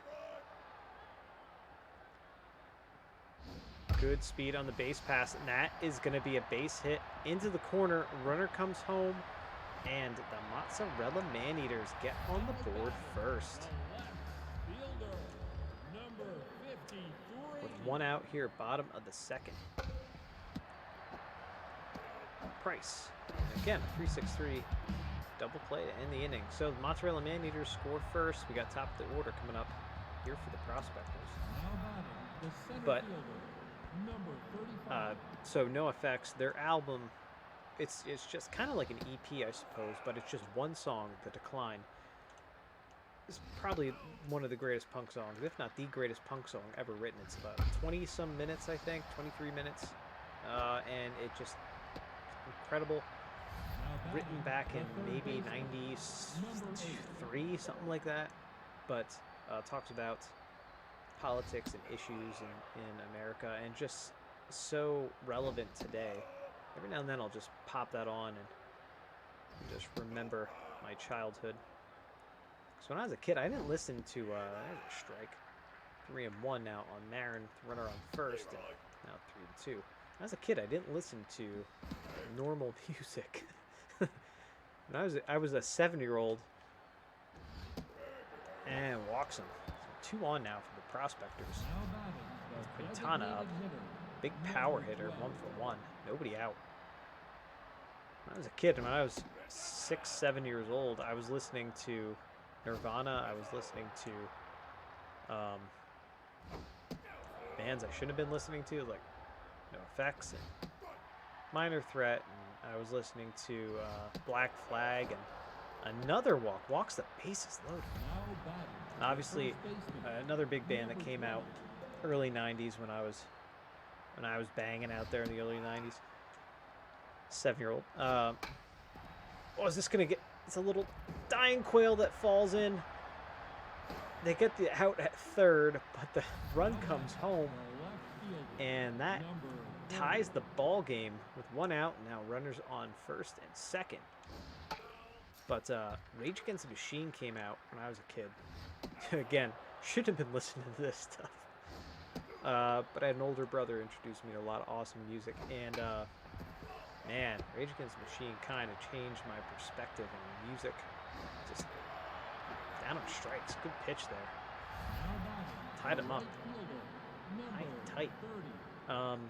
A: Good speed on the base pass, and that is going to be a base hit into the corner. Runner comes home, and the Mozzarella Man-Eaters get on the board first.
B: The left fielder, number 53.
A: With one out here, bottom of the second. Price. And again, a 3-6-3 double play to end the inning. So the Mozzarella Man-Eaters score first. We got top of the order coming up here for the Prospectors.
B: Now batting, the center
A: But
B: fielder, number 35.
A: so no effects. Their album, it's just kind of like an EP, I suppose, but it's just one song, The Decline. It's probably one of the greatest punk songs, if not the greatest punk song ever written. It's about 20-some minutes, I think, 23 minutes, and it just incredible.
B: Now
A: Written
B: batting,
A: back
B: the
A: in
B: third
A: maybe
B: baseman, number
A: 93, something like that, but talks about politics and issues in America, and just so relevant today. Every now and then I'll just pop that on and just remember my childhood. So when I was a kid, I didn't listen to there's a strike. 3-1 now on Marin, runner on first, and now 3-2. When I was a kid, I didn't listen to normal music. When I was a 7-year-old, and walks him. So 2 on now for the Prospectors.
B: Now batting, the
A: Quintana up.
B: designated hitter,
A: Big power hitter, 1-for-1. Nobody out. When I was a kid, when I was 6, 7 years old, I was listening to Nirvana. I was listening to bands I shouldn't have been listening to, like No Effects and Minor Threat. And I was listening to Black Flag and another walks the bases loaded.
B: now batting, the
A: Obviously,
B: first baseman,
A: another big band that
B: number
A: came
B: 12.
A: out early 90s when I was banging out there in the early 90s. 7-year-old. Oh, is this going to get... It's a little dying quail that falls in. They get the out at third, but the run comes home,
B: The left fielder,
A: and that
B: number
A: ties the ball game with 1 out. Now runners on first and second. But Rage Against the Machine came out when I was a kid. Again, should have been listening to this stuff. But I had an older brother introduce me to a lot of awesome music, and man, Rage Against the Machine kind of changed my perspective on music. Just down on strikes, good pitch there.
B: Now batting,
A: Tied
B: the
A: him up.
B: right fielder,
A: Nice
B: number
A: and tight.
B: 30.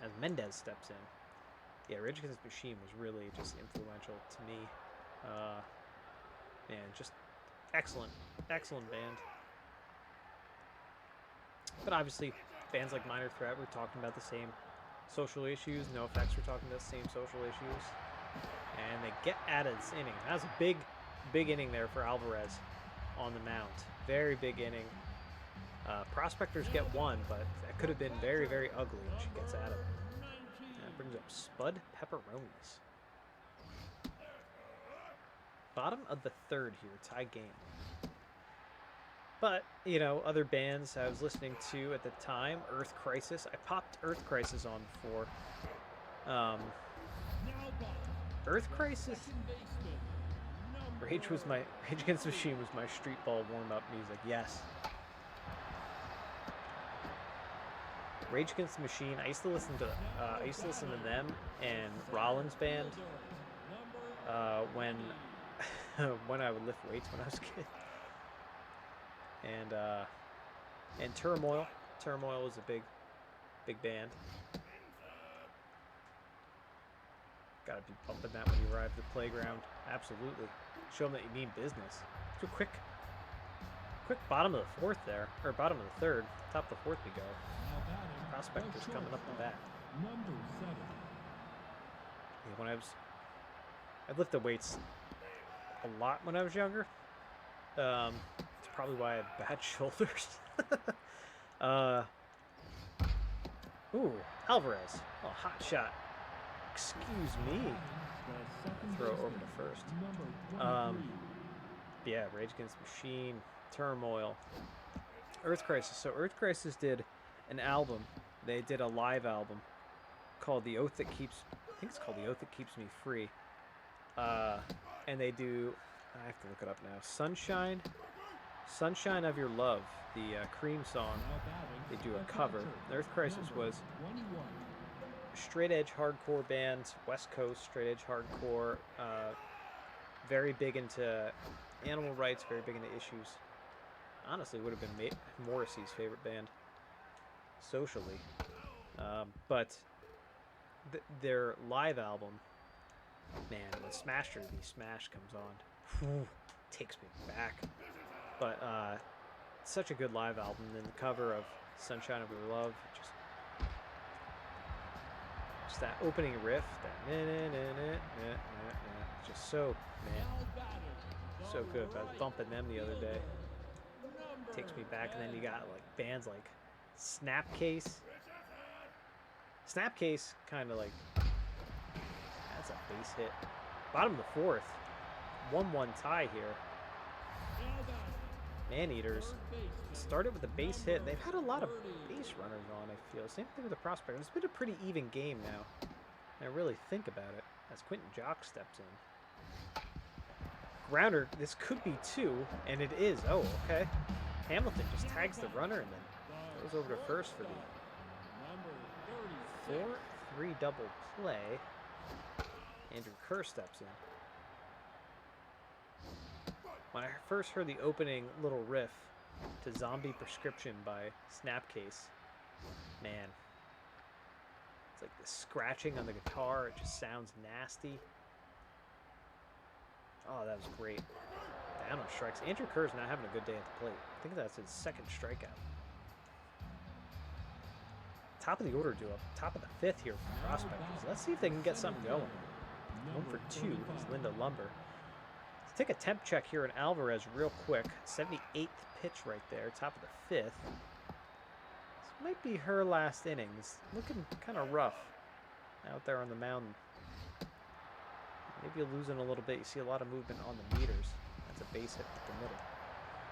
A: As Mendez steps in. Yeah, Rage Against the Machine was really just influential to me. Man, just excellent band. But obviously, bands like Minor Threat were talking about the same social issues. No Effects were talking about the same social issues. And they get out of this inning. That was a big inning there for Alvarez on the mound. Very big inning. Prospectors get 1, but that could have been very, very ugly when she gets out of it. That brings up Spud Pepperonis. Bottom of the third here, tie game. But, you know, other bands I was listening to at the time, Earth Crisis. I popped Earth Crisis on before.
B: Now batting,
A: Earth Crisis?
B: second baseman, number
A: Rage Against the Machine was my street ball warm-up music, yes. Rage Against the Machine, I used to listen to them and Rollins Band when when I would lift weights when I was a kid. And Turmoil. Turmoil was a big band. Gotta be bumping that when you arrive at the playground. Absolutely. Show them that you mean business. So quick bottom of the fourth there, or bottom of the third. Top of the fourth we go.
B: Now batting,
A: Prospectors
B: the
A: coming up the bat.
B: number 7.
A: Yeah, when I lifted weights a lot when I was younger. It's probably why I have bad shoulders. Ooh, Alvarez. Oh, hot shot. Excuse me.
B: The second
A: Throw
B: baseman,
A: over to first.
B: number 23.
A: Yeah, Rage Against the Machine, Turmoil, Earth Crisis. So Earth Crisis did an album. They did a live album called The Oath That Keeps... I think it's called The Oath That Keeps Me Free. And they do I have to look it up now. Sunshine of Your Love, the Cream song. They do a cover. Earth Crisis was a straight edge hardcore band, West Coast straight edge hardcore, very big into animal rights, very big into issues. Honestly, would have been Morrissey's favorite band socially. But their live album, man, when Smash or the Smash comes on, whew, takes me back. But such a good live album. And the cover of Sunshine of Your Love, just that opening riff, that just so, man, so good. I was bumping them the other day. Takes me back. And then you got like bands like Snapcase. Snapcase kind of like, that's a base hit. Bottom of the fourth, 1-1 tie here. Maneaters started with a base hit. They've had a lot of base runners on, I feel. Same thing with the Prospector. It's been a pretty even game now. And I really think about it as Quentin Jock steps in. Grounder, this could be 2, and it is. Oh, okay. Hamilton just tags the runner and then goes over to first for the 4-3 double play. Andrew Kerr steps in. When I first heard the opening little riff to Zombie Prescription by Snapcase, man, it's like the scratching on the guitar. It just sounds nasty. Oh, that was great. Down on strikes. Andrew Kerr's not having a good day at the plate. I think that's his second strikeout. Top of the order duo, top of the fifth here for Prospectors. Let's see if they can get something going. 1 for 2 is Linda Lumber. Let's take a temp check here in Alvarez real quick. 78th pitch right there, top of the 5th. This might be her last innings. Looking kind of rough out there on the mound. Maybe you're losing a little bit. You see a lot of movement on the meters. That's a base hit at the middle.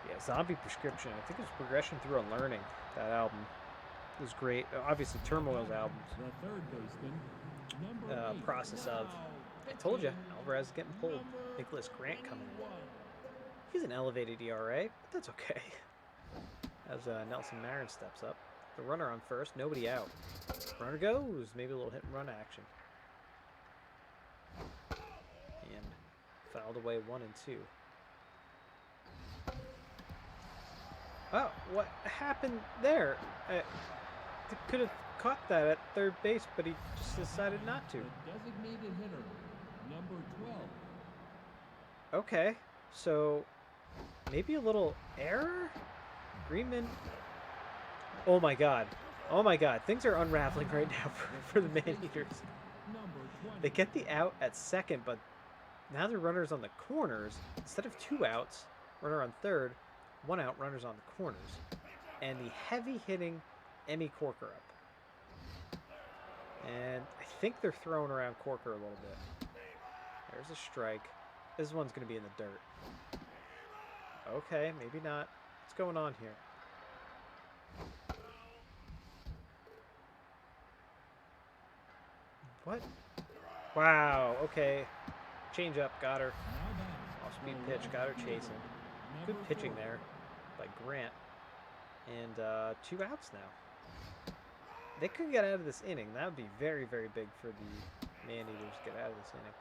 A: Yeah, Zombie Prescription. I think it's Progression Through Unlearning. That album was great. Obviously, Turmoil's album. Process of. I told you, Alvarez is getting pulled. Nicholas Grant coming in. He's an elevated ERA, but that's okay. As Nelson Marin steps up. The runner on first, nobody out. Runner goes. Maybe a little hit and run action. And fouled away 1 and 2. Oh, what happened there? Could have caught that at third base, but he just decided not to.
B: Designated hitter, number 12.
A: Okay, so maybe a little error? Greenman. Oh my god. Oh my god. Things are unraveling right now for the Maneaters. They get the out at second, but now the runner's on the corners. Instead of 2 outs, runner on third, 1 out, runners on the corners. And the heavy hitting Emmy Corker up. And I think they're throwing around Corker a little bit. There's a strike. This one's going to be in the dirt. Okay, maybe not. What's going on here? What? Wow, okay. Change up, got her. Off-speed pitch, got her chasing. Good pitching there by Grant. And 2 outs now. They could get out of this inning. That would be very, very big for the Maneaters to get out of this inning.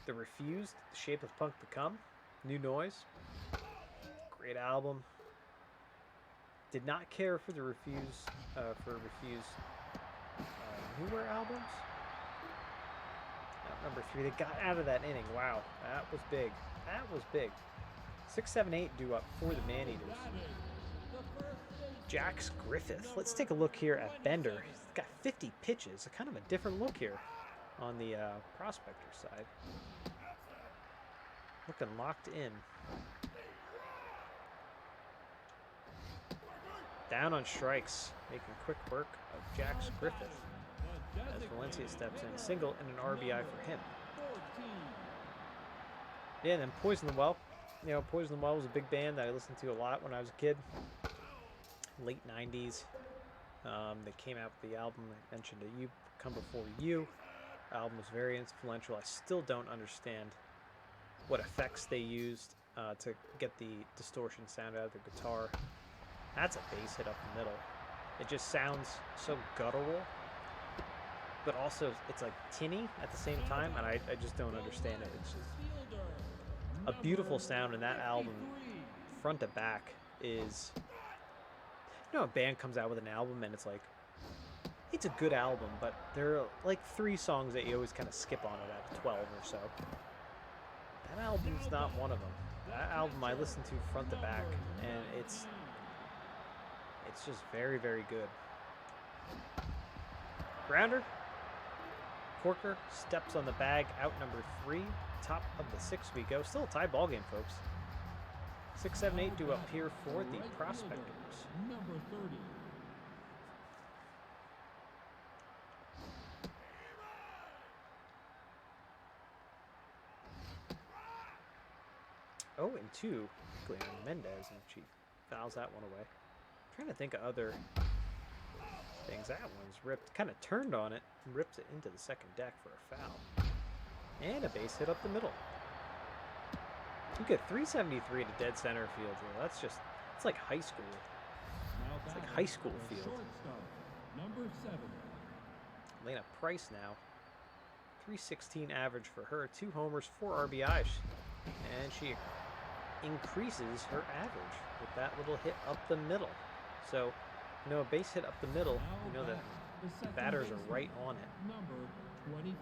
A: The Refused, The Shape of Punk to Come, New Noise. Great album. Did not care for the Refused newer albums. Number 3, they got out of that inning. Wow, that was big. That was big. 6, 7, 8 due up for the Maneaters. Jax Griffith. Let's take a look here at Bender. He's got 50 pitches. Kind of a different look here on the Prospector side. Looking locked in. Down on strikes. Making quick work of Jax Griffith. As Valencia steps in. Single and an RBI for him. Yeah, and then Poison the Well. You know, Poison the Well was a big band that I listened to a lot when I was a kid. Late 90s. They came out with the album I mentioned to you, Come Before You. album was very influential. I still don't understand what effects they used to get the distortion sound out of the guitar. That's a bass hit up the middle. It just sounds so guttural, but also it's like tinny at the same time, and I just don't understand it. It's just a beautiful sound, and that album, front to back, is... You know, a band comes out with an album and it's like, it's a good album, but there are like 3 songs that you always kind of skip on it out of 12 or so. That album's not one of them. That album I listen to front to back, and it's just very, very good. Grounder. Corker steps on the bag, out number 3. Top of the 6th we go. Still a tie ball game, folks. 6, 7, 8 do up here for the Prospectors.
B: Number 30.
A: Oh, and 2, Glenn Mendez, and she fouls that one away. I'm trying to think of other things. That one's ripped, kind of turned on it, and ripped it into the second deck for a foul. And a base hit up the middle. You get 373 to dead center field here. That's just, it's like high school. It's like high school field.
B: Number 7.
A: Lena Price now. 316 average for her. 2 homers, 4 RBIs. And she increases her average with that little hit up the middle. So, you know, a base hit up the middle, you know that the batters are right on it.
B: Number 23.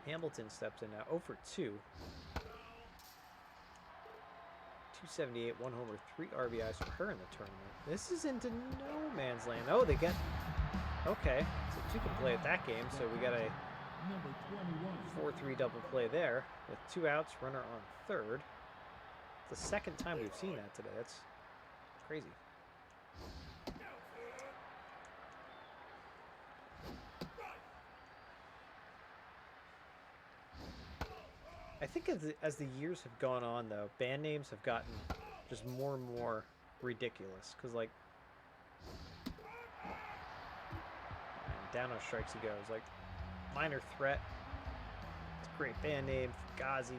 A: Hamilton steps in now. 0 for 2. 278, 1 homer, 3 RBIs for her in the tournament. This is into no man's land. Oh, they get... Okay, so 2 can play at that game, so we got a 4-3 double play there with 2 outs, runner on third. It's the second time we've seen that today. That's crazy. I think as the years have gone on, though, band names have gotten just more and more ridiculous. Because, like, down on strikes he goes. Like, Minor Threat, it's a great band name. Fugazi,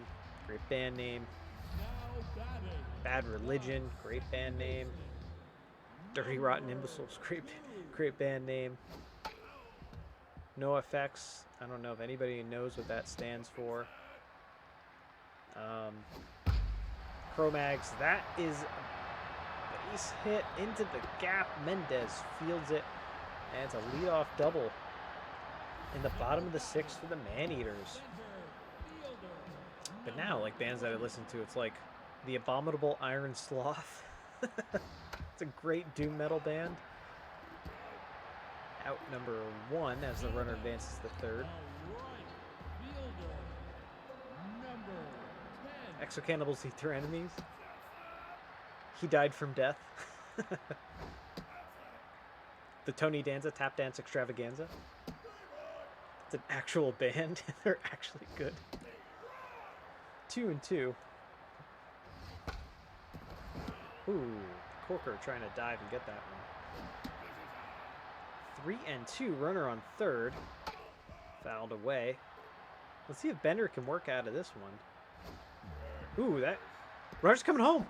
A: great band name. Bad Religion, great band name. Dirty Rotten Imbeciles, great band name. No Effects, I don't know if anybody knows what that stands for. Cro-Mags, that is a base hit into the gap. Mendez fields it, and it's a leadoff double in the bottom of the 6th for the Maneaters. But now, like bands that I listen to, it's like the Abominable Iron Sloth. It's a great doom metal band. Out number 1 as the runner advances to third. Exocannibals eat their enemies. He died from death. The Tony Danza Tap Dance Extravaganza. It's an actual band. They're actually good. 2 and 2. Ooh, Corker trying to dive and get that one. 3 and 2. Runner on third. Fouled away. Let's see if Bender can work out of this one. Ooh, that runner's coming home.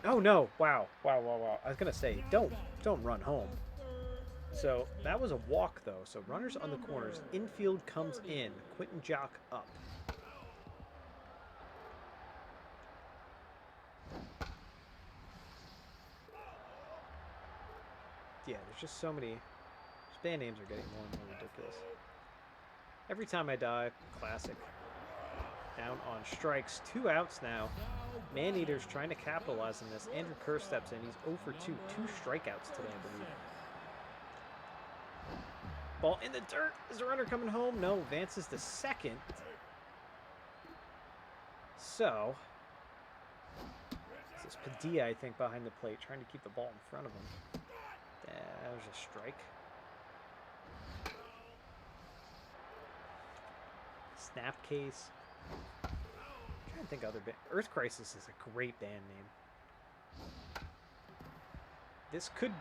A: Oh no! Wow! Wow! Wow! Wow! I was gonna say, don't run home. So that was a walk though. So runners on the corners. Infield comes in. Quentin Jock up. Yeah, there's just so many. These band names are getting more and more ridiculous. Every Time I Die, classic. Down on strikes, 2 outs now. Maneaters trying to capitalize on this. Andrew Kerr steps in. He's 0 for 2. 2 strikeouts today, I believe. Ball in the dirt. Is the runner coming home? No. Advances to second. So, this is Padilla, I think, behind the plate, trying to keep the ball in front of him. That was a strike. Snapcase. I'm trying to think of other band. Earth Crisis is a great band name. This could...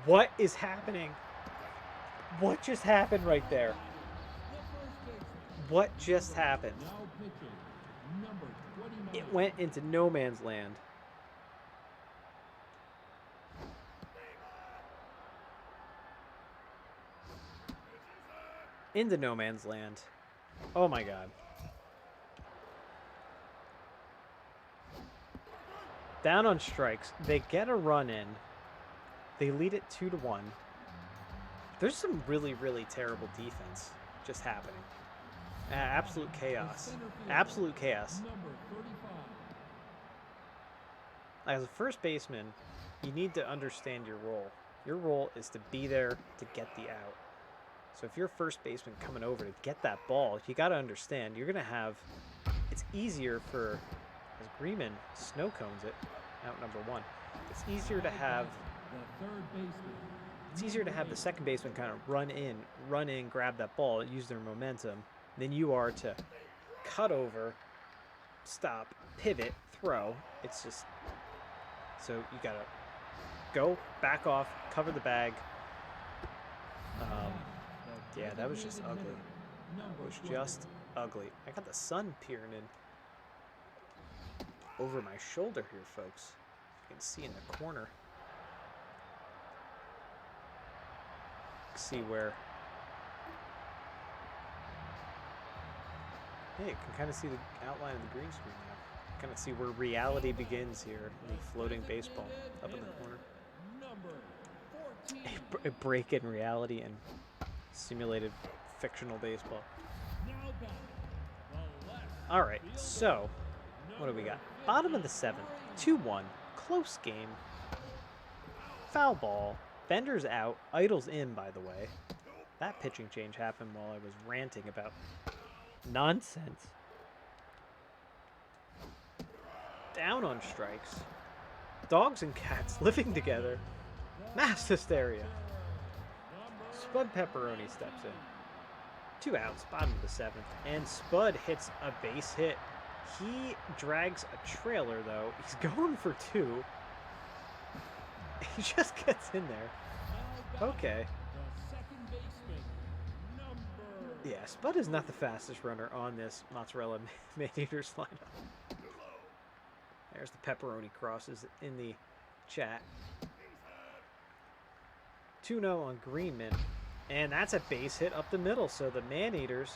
A: What is happening? What just happened right there? What just happened?
B: Now pitching, number 29.
A: It went into no man's land. Into no man's land. Oh my god. Down on strikes. They get a run in. They lead it 2-1. There's some really, really terrible defense just happening. Absolute chaos. Absolute chaos.
B: Number 35.
A: As a first baseman, you need to understand your role. Your role is to be there to get the out. So if you're first baseman coming over to get that ball, you got to understand you're going to have. It's easier for, as Greenman snow cones it, out number 1. It's easier to have.
B: The third baseman.
A: It's easier to have the second baseman kind of run in, grab that ball, use their momentum, than you are to cut over, stop, pivot, throw. It's just. So you got to go, back off, cover the bag. Yeah, that was just ugly. It was just ugly. I got the sun peering in over my shoulder here, folks. You can see in the corner. See where. Yeah, you can kind of see the outline of the green screen now. Kind of see where reality begins here in the floating baseball up in the corner.
B: Number 14.
A: A break in reality and simulated fictional baseball.
B: Now batting, the left
A: All right, so what do we got? Bottom of the 7th, 2-1, close game. Foul ball. Bender's out. Idle's in, by the way. That pitching change happened while I was ranting about nonsense. Down on strikes. Dogs and cats living together. Mass hysteria. Spud Pepperoni steps in. 2 outs, bottom of the 7th. And Spud hits a base hit. He drags a trailer, though. He's going for 2. He just gets in there. Okay.
B: the second baseman, number
A: Yeah, Spud is not the fastest runner on this Mozzarella Man-Eaters lineup. There's the pepperoni crosses in the chat. 2-0 on Greenman. And that's a base hit up the middle. So the Man-Eaters,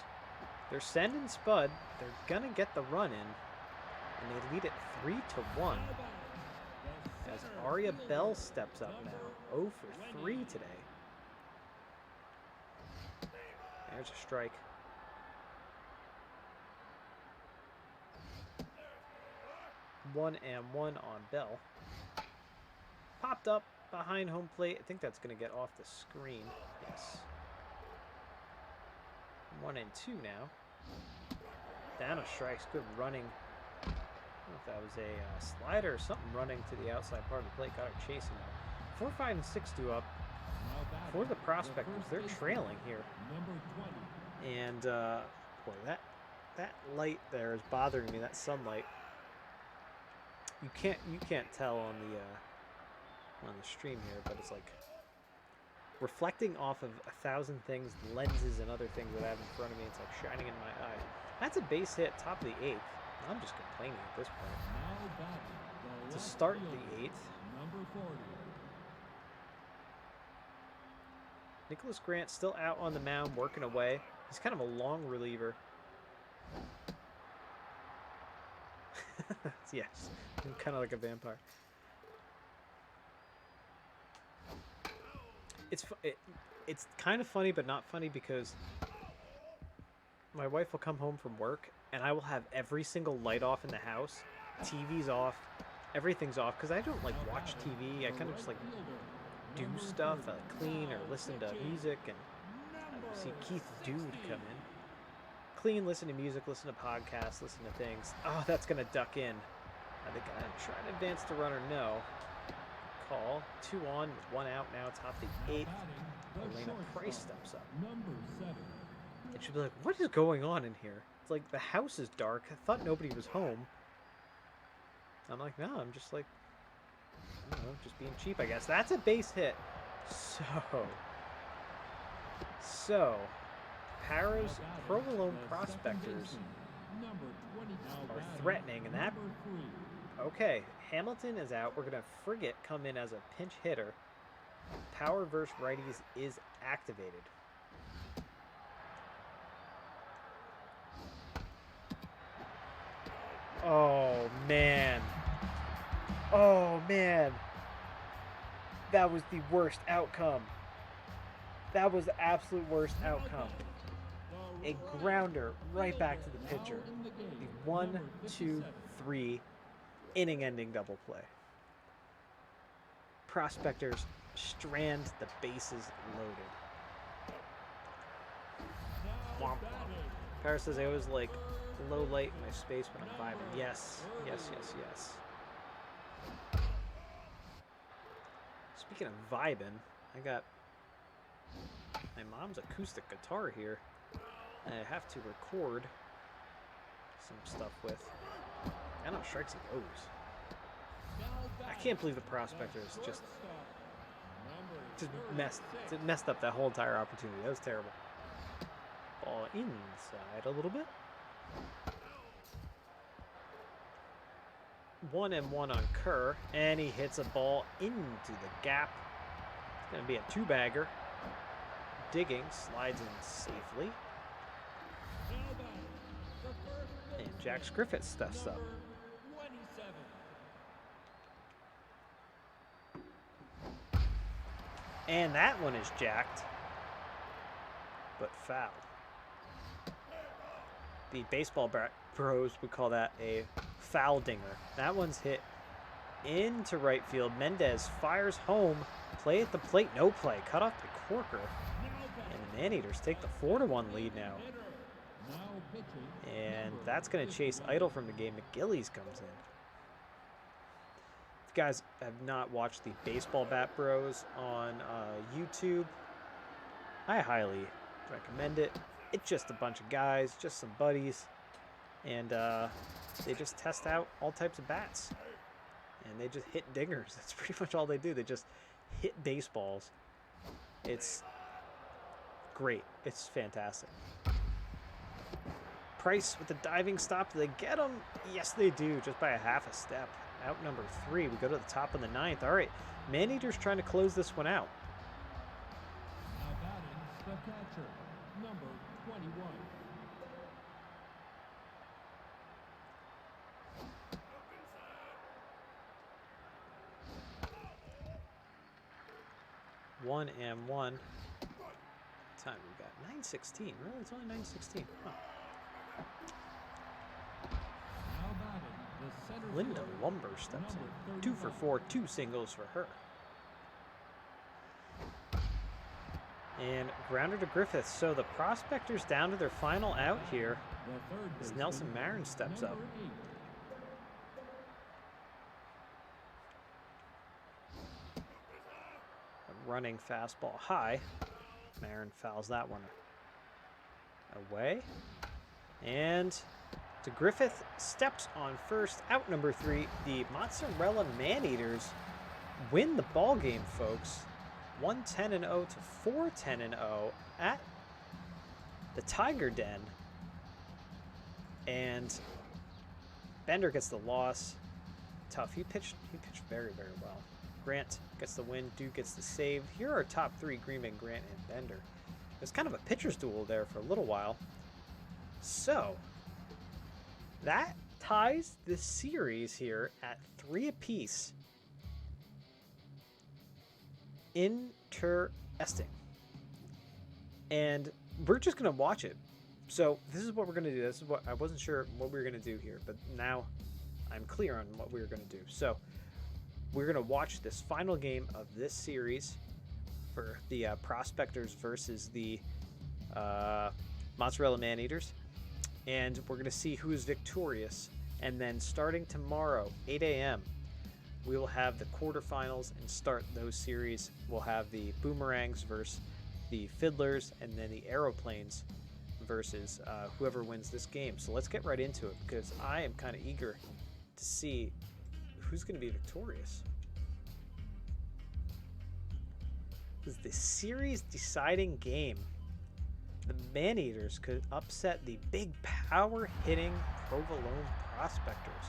A: they're sending Spud. They're going to get the run in. And they lead it 3-1. As Arya Bell steps up now. 0 for 3 today. There's a strike. One and one on Bell. Popped up behind home plate. I think that's going to get off the screen. Yes. 1 and 2 now. Down a strikes. Good running. I don't know if that was a slider or something running to the outside part of the plate. Got her chasing though. 4, 5, and 6 due up for the prospectors. They're trailing here.
B: number 20.
A: And boy, that light there is bothering me. That sunlight. You can't tell on the stream here, but it's like reflecting off of 1,000 things, lenses and other things that I have in front of me. It's like shining in my eye. That's a base hit, top of the 8th. I'm just complaining at this point.
B: Now batting, the
A: To
B: left
A: start
B: fielder,
A: the 8th,
B: number 40.
A: Nicholas Grant still out on the mound, working away. He's kind of a long reliever. Yes, I'm kind of like a vampire. It's kind of funny, but not funny because my wife will come home from work and I will have every single light off in the house, TV's off, everything's off because I don't like watch TV. I kind of just like do stuff, clean or listen to music, and I see Keith Dude come in. Clean, listen to music, listen to podcasts, listen to things. Oh, that's gonna duck in. I think I'm trying to advance the runner. No. Call. 2 on with 1 out now. Top of the 8th. Elena Price steps up.
B: Number 7.
A: And she'll be like, what is going on in here? It's like the house is dark. I thought nobody was home. I'm like, no, I'm just like, I don't know, just being cheap, I guess. That's a base hit. So, Paros
B: Now batting,
A: Provolone
B: the second
A: Prospectors
B: baseman, number 20. Now
A: are
B: batting,
A: threatening, and that
B: number 3.
A: okay. Hamilton is out. We're gonna Frigate come in as a pinch hitter. Power versus righties is activated. Oh man. Oh man. That was the worst outcome. That was the absolute worst outcome. A grounder right back to the pitcher. The 1, 2, 3 inning-ending double play. Prospectors strand the bases loaded. Womp womp. Paris says I always like low light in my space when I'm vibing. Yes, yes, yes, yes. Speaking of vibing, I got my mom's acoustic guitar here. And I have to record some stuff with. I don't strikes and goes. I can't believe the Prospectors just messed up that whole entire opportunity. That was terrible. Ball inside a little bit. 1-1 on Kerr, and he hits a ball into the gap. It's going to be a two-bagger. Digging, slides in safely. And Jax Griffith stuffs up. And that one is jacked, but foul. The baseball pros would call that a foul dinger. That one's hit into right field. Mendez fires home. Play at the plate, no play. Cut off the Corker. And the Maneaters take the 4-1 lead now. And that's going to chase Idle from the game. McGillies comes in. If you guys have not watched the Baseball Bat Bros on YouTube, I highly recommend it. It's just a bunch of guys, just some buddies, and they just test out all types of bats. And they just hit dingers. That's pretty much all they do. They just hit baseballs. It's great. It's fantastic. Price with the diving stop. Do they get him? Yes, they do, just by a half a step. Out number 3. We go to the top of the 9th. All right, Maneater's trying to close this one out.
B: Now batting, the catcher, number 21.
A: One and one. Time we got 9:16. Really, it's only 9:16. Huh.
B: Now batting, the center
A: Linda
B: fielder,
A: Lumber steps
B: number
A: in. 2 for 4, 2 singles for her. And grounder to Griffith. So the Prospectors down to their final out here
B: The third
A: as
B: baseman,
A: Nelson Marin steps up.
B: number 8.
A: A running fastball high. Marin fouls that one away. And to Griffith, steps on first. Out number 3. The Mozzarella Maneaters win the ball game, folks. 1-10-0 to 4-10-0 at the Tiger Den. And Bender gets the loss. Tough. He pitched very, very well. Grant gets the win. Duke gets the save. Here are our top 3, Greenman, Grant, and Bender. It's kind of a pitcher's duel there for a little while. So, that ties the series here at 3 apiece. Interesting. And we're just going to watch it. So, this is what we're going to do. This is what I wasn't sure what we were going to do here, but now I'm clear on what we were going to do. So, we're going to watch this final game of this series for the Prospectors versus the Mozzarella Maneaters. And we're going to see who is victorious. And then starting tomorrow, 8 a.m., we will have the quarterfinals and start those series. We'll have the Boomerangs versus the Fiddlers, and then the Aeroplanes versus whoever wins this game. So let's get right into it, because I am kind of eager to see who's going to be victorious. This is the series deciding game. the Man-Eaters could upset the big power-hitting Provolone Prospectors.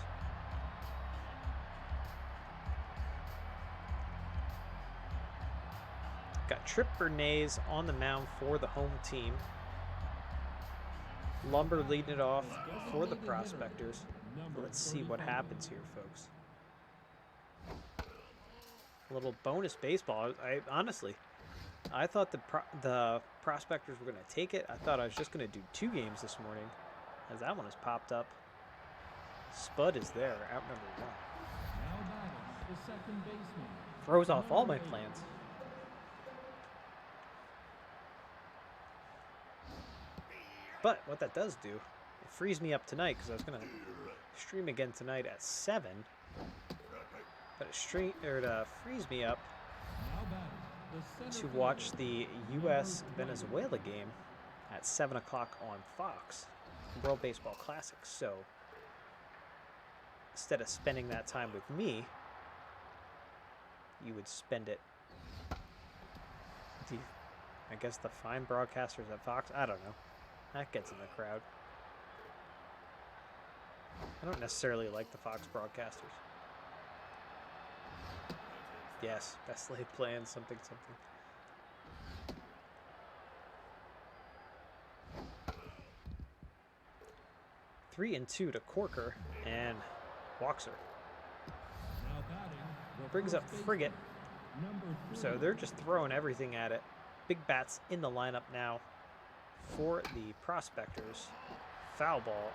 A: Got Trip Bernays on the mound for the home team. Lumber leading it off for the Prospectors. Let's see what happens here, folks. A little bonus baseball. I honestly, I thought the Prospectors were going to take it. I thought I was just going to do 2 games this morning, as that one has popped up. Spud is there, out number 1.
B: Now batting, the second baseman.
A: Throws off all my plans. But what that does do, it frees me up tonight, because I was going to stream again tonight at 7. But it frees me up
B: Now batting, the center
A: to watch
B: fielder,
A: the U.S.-Venezuela game at 7 o'clock on Fox, World Baseball Classic. So instead of spending that time with me, you would spend it with I guess the fine broadcasters at Fox. I don't know. That gets in the crowd. I don't necessarily like the Fox broadcasters. Yes, best laid plan, something. 3-2 to Corker, and walks her.
B: now batting, the
A: Brings up
B: first baseman,
A: Frigate.
B: number 3.
A: So they're just throwing everything at it. Big bats in the lineup now for the Prospectors. Foul ball.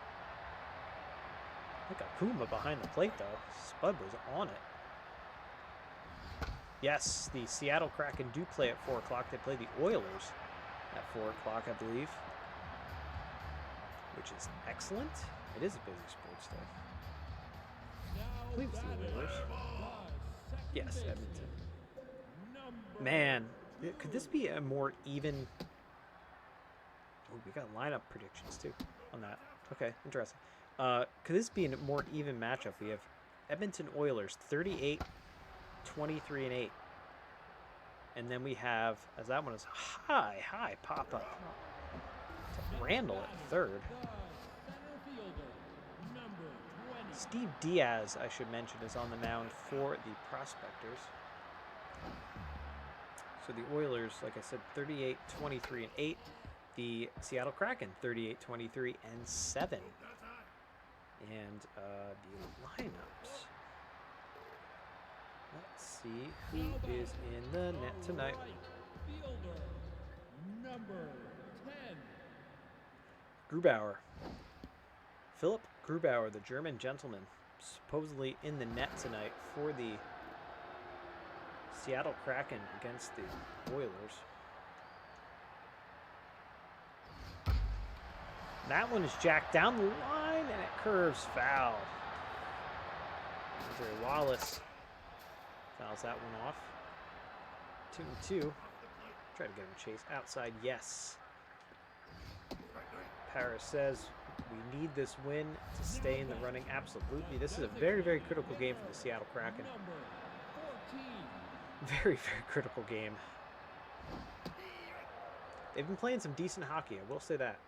A: Like a Puma behind the plate, though. Spud was on it. Yes, the Seattle Kraken do play at 4 o'clock. They play the Oilers at 4 o'clock, I believe. Which is excellent. It is a busy sports day. I believe it's the Oilers. Yes, Edmonton. Man, could this be a more even... Oh, we got lineup predictions, too, on that. Okay, interesting. Could this be a more even matchup? We have Edmonton Oilers, 38, 23, and 8. And then we have, as that one is high pop-up. Randall at 3rd. Steve Diaz, I should mention, is on the mound for the Prospectors. So the Oilers, like I said, 38, 23, and 8. The Seattle Kraken, 38, 23, and 7. And the lineups. Let's see who is in the net tonight.
B: Fielder, number 10.
A: Grubauer. Philip Grubauer, the German gentleman, supposedly in the net tonight for the Seattle Kraken against the Oilers. That one is jacked down the line, and it curves foul. Andre Wallace fouls that one off. 2-2. Try to get him a chase outside. Yes. Paris says we need this win to stay in the running. Absolutely. This is a very, very critical game for the Seattle Kraken. Very, very critical game. They've been playing some decent hockey, I will say that.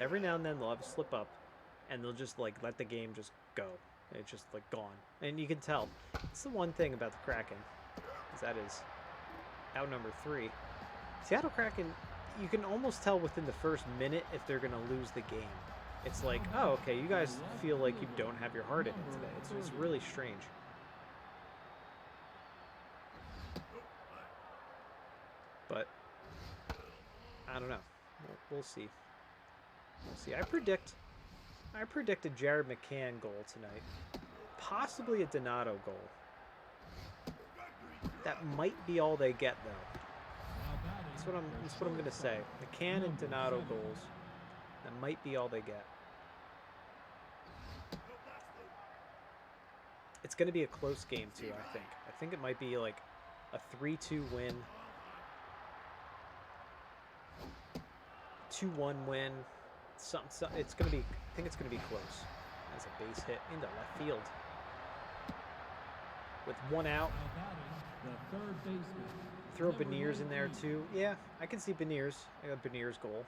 A: Every now and then they'll have a slip up, and they'll just like let the game just go. It's just like gone, and you can tell. It's the one thing about the Kraken, is that is out number 3. Seattle Kraken, you can almost tell within the first minute if they're gonna lose the game. It's like, oh, okay, you guys feel like you don't have your heart in it today. It's really strange. But I don't know. We'll see. We'll see. I predict a Jared McCann goal tonight. Possibly a Donato goal. That might be all they get, though. That's what I'm gonna say. McCann and Donato goals. That might be all they get. It's gonna be a close game too, I think. I think it might be like a 3-2 win. 2-1 win. It's gonna be. I think it's gonna be close. That's a base hit into left field. With 1 out.
B: The third baseman.
A: throw Beniers in there too. Yeah, I can see Beniers. I got Beniers' goal.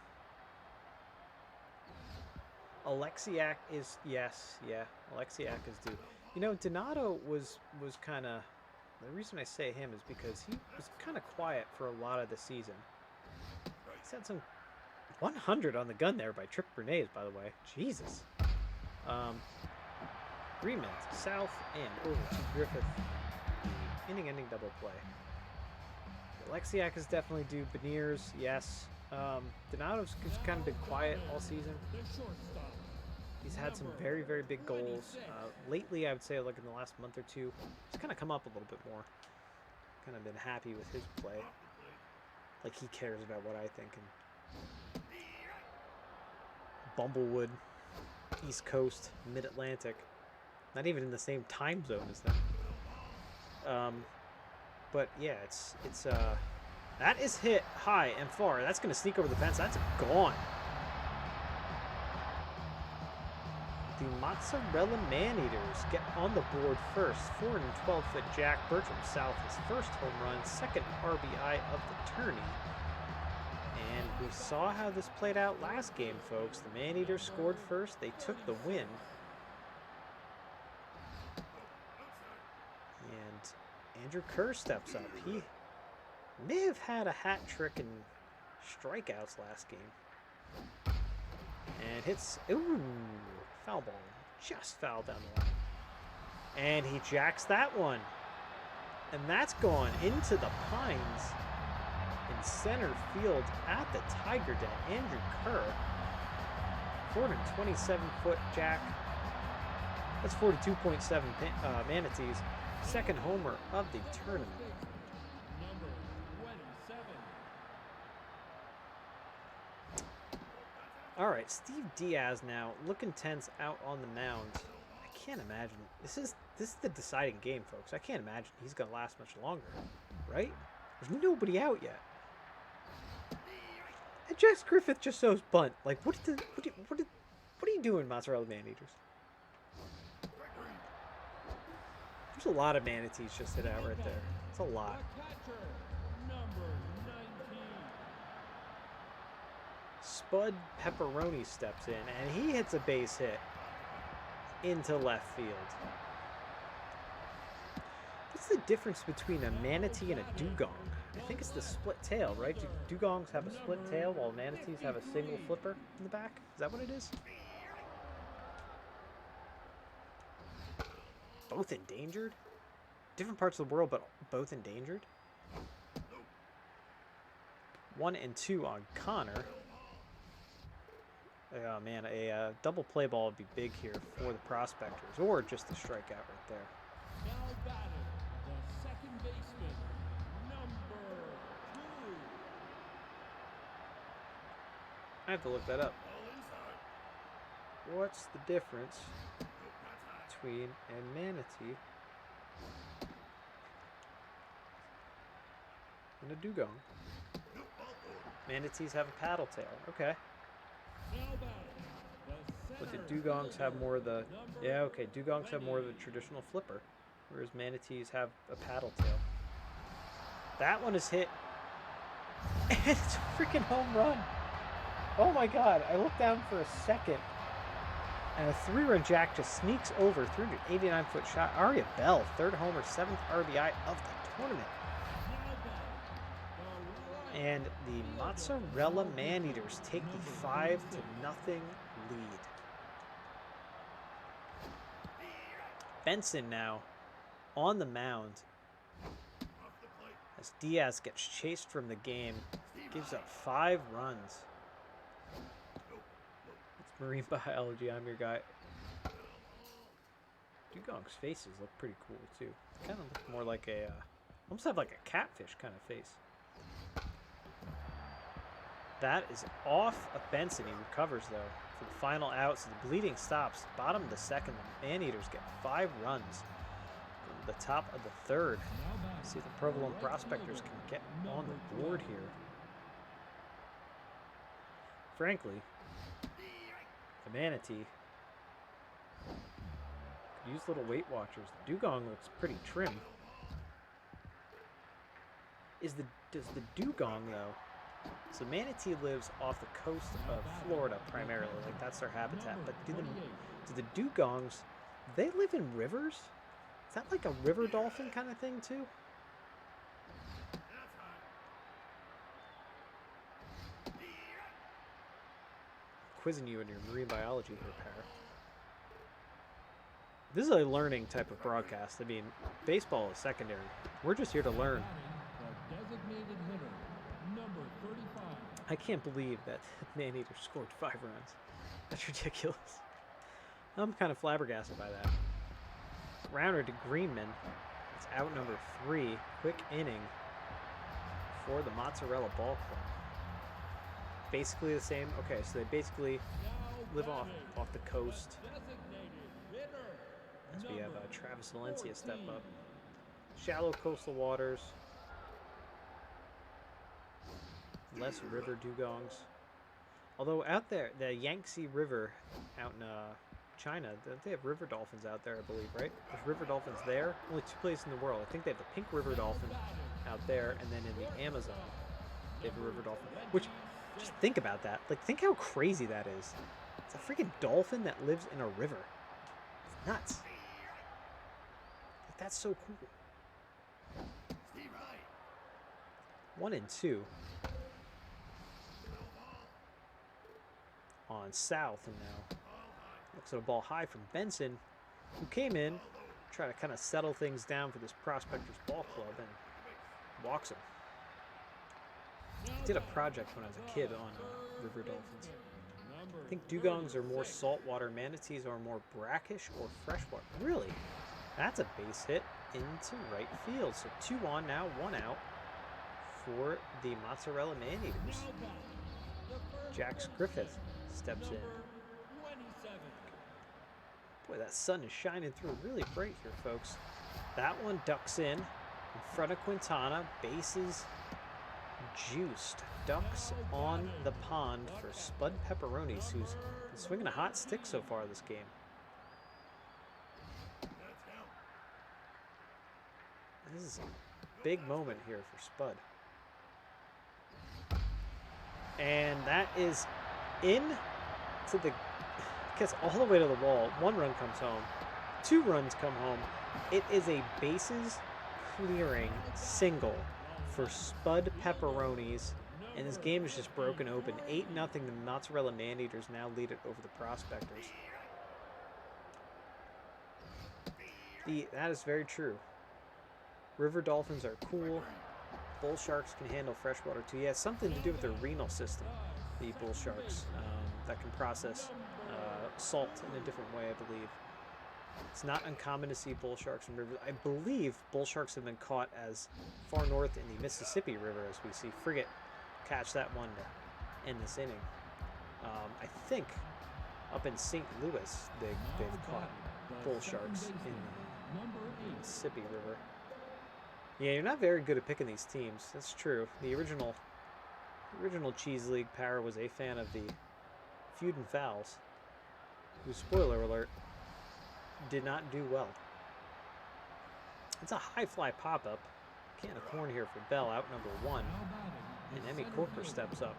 A: Alexiak is, yes, yeah. Alexiak is due. You know, Donato was kind of, the reason I say him is because he was kind of quiet for a lot of the season. He's had some 100 on the gun there by Trick Bernays, by the way. Jesus. Greenman to South and over to Griffith. The inning-ending double play. Alexiak is definitely due. Beniers, yes. Donato's kind of been quiet all season. He's had some very, very big goals. Lately, I would say, like in the last month or two, he's kind of come up a little bit more. Kind of been happy with his play. Like he cares about what I think. And Bumblewood, East Coast, Mid-Atlantic. Not even in the same time zone as them. But yeah, it's that is hit high and far. That's going to sneak over the fence. That's gone. The Mozzarella Man-Eaters get on the board first. 412-foot Jack Bertram South, his first home run, second RBI of the tourney. And we saw how this played out last game, folks. The Man-Eaters scored first. They took the win. And Andrew Kerr steps up. He may have had a hat trick and strikeouts last game. And hits, ooh, foul ball. Just foul down the line. And he jacks that one. And that's gone into the Pines in center field at the Tiger Den. Andrew Kerr, 427-foot jack. That's 42.7 manatees. Second homer of the tournament. All right, Steve Diaz now looking tense out on the mound. I can't imagine. This is the deciding game, folks. I can't imagine he's gonna last much longer, right? There's nobody out yet. And Jax Griffith just shows bunt. Like, what are you doing, Mozzarella Man-Eaters? There's a lot of manatees just hit out right there. It's a lot. Spud Pepperoni steps in, and he hits a base hit into left field. What's the difference between a manatee and a dugong? I think it's the split tail, right? Do dugongs have a split tail while manatees have a single flipper in the back? Is that what it is? Both endangered? Different parts of the world, but both endangered? 1 and 2 on Connor. Oh man, a double play ball would be big here for the prospectors, or just a strikeout right there.
B: Now batting, the second baseman, number 2.
A: I have to look that up. What's the difference between a manatee and a dugong? Manatees have a paddle tail. Okay. But the dugongs have more of the, yeah, okay, dugongs have more of the traditional flipper, whereas manatees have a paddle tail. That one is hit, and it's a freaking home run. Oh my god, I looked down for a second, and a 3-run jack just sneaks over, 389-foot shot. Aria Bell, third homer, 7th RBI of the tournament. And the Mozzarella Man-Eaters take the 5-0 lead. Benson now on the mound as Diaz gets chased from the game. Gives up 5 runs. It's marine biology. I'm your guy. Dugong's faces look pretty cool too. Kind of look more like a, almost have like a catfish kind of face. That is off of Benson. He recovers, though, for the final out. So the bleeding stops. Bottom of the second, the Man-Eaters get 5 runs from the top of the third. See if the Provolone Prospectors can get on the board here. Frankly, the Manatee could use little Weight Watchers. The Dugong looks pretty trim. Does the dugong though? So manatee lives off the coast of Florida primarily, like that's their habitat. But do the dugongs, they live in rivers? Is that like a river dolphin kind of thing too? Quizzing you in your marine biology here, Para. This is a learning type of broadcast. I mean, baseball is secondary. We're just here to learn.
B: The designated hitter, number 35.
A: I can't believe that Maneater scored 5 runs. That's ridiculous. I'm kind of flabbergasted by that. Rounder to Greenman. It's out number 3. Quick inning for the Mozzarella Ball Club. Basically the same. Okay, so they basically live off the coast. As we have Travis Valencia step up. Shallow coastal waters. Less river dugongs. Although out there, the Yangtze River out in China, they have river dolphins out there, I believe, right? There's river dolphins there. Only 2 places in the world. I think they have the pink river dolphin out there, and then in the Amazon, they have a river dolphin. Which, just think about that. Like, think how crazy that is. It's a freaking dolphin that lives in a river. It's nuts. Like, that's so cool. 1 and 2. On South, and now looks at a ball high from Benson, who came in, try to kind of settle things down for this Prospectors Ball Club, and walks him. I did a project when I was a kid on river dolphins. I think dugongs are more saltwater, manatees are more brackish or freshwater. Really? That's a base hit into right field. So 2 on now, 1 out for the Mozzarella Maneaters. Jax Griffith steps in. Boy, that sun is shining through really bright here, folks. That one ducks in front of Quintana. Bases juiced. Ducks on the pond for Spud Pepperonis, who's been swinging a hot stick so far this game. This is a big moment here for Spud. And that is in to the, gets all the way to the wall. 1 run comes home. 2 runs come home. It is a bases clearing single for Spud Pepperonis. And this game is just broken open. 8-0. The Mozzarella Maneaters now lead it over the Prospectors. That is very true. River dolphins are cool. Bull sharks can handle freshwater too. Yeah, it's something to do with their renal system, the bull sharks, that can process salt in a different way, I believe. It's not uncommon to see bull sharks in rivers. I believe bull sharks have been caught as far north in the Mississippi River, as we see Frigate catch that one to end this inning. I think up in St. Louis they've caught bull sharks in the Mississippi River. Yeah, you're not very good at picking these teams. That's true. The original Cheese League Power was a fan of the Feud and Fouls, who, spoiler alert, did not do well. It's a high fly pop-up. Can of corn here for Bell, out number 1. And Emmy Corker steps up.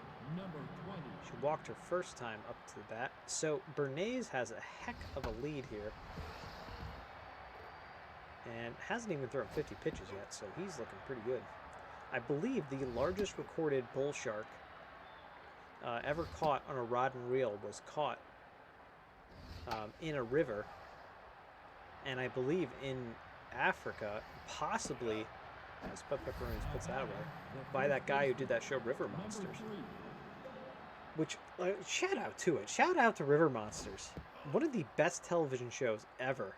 A: She walked her first time up to the bat. So Bernays has a heck of a lead here. And hasn't even thrown 50 pitches yet, so he's looking pretty good. I believe the largest recorded bull shark ever caught on a rod and reel was caught in a river, and I believe in Africa, possibly, as Spud Pepperonis puts that away, by that guy who did that show River Monsters. Which, shout out to it. Shout out to River Monsters. One of the best television shows ever.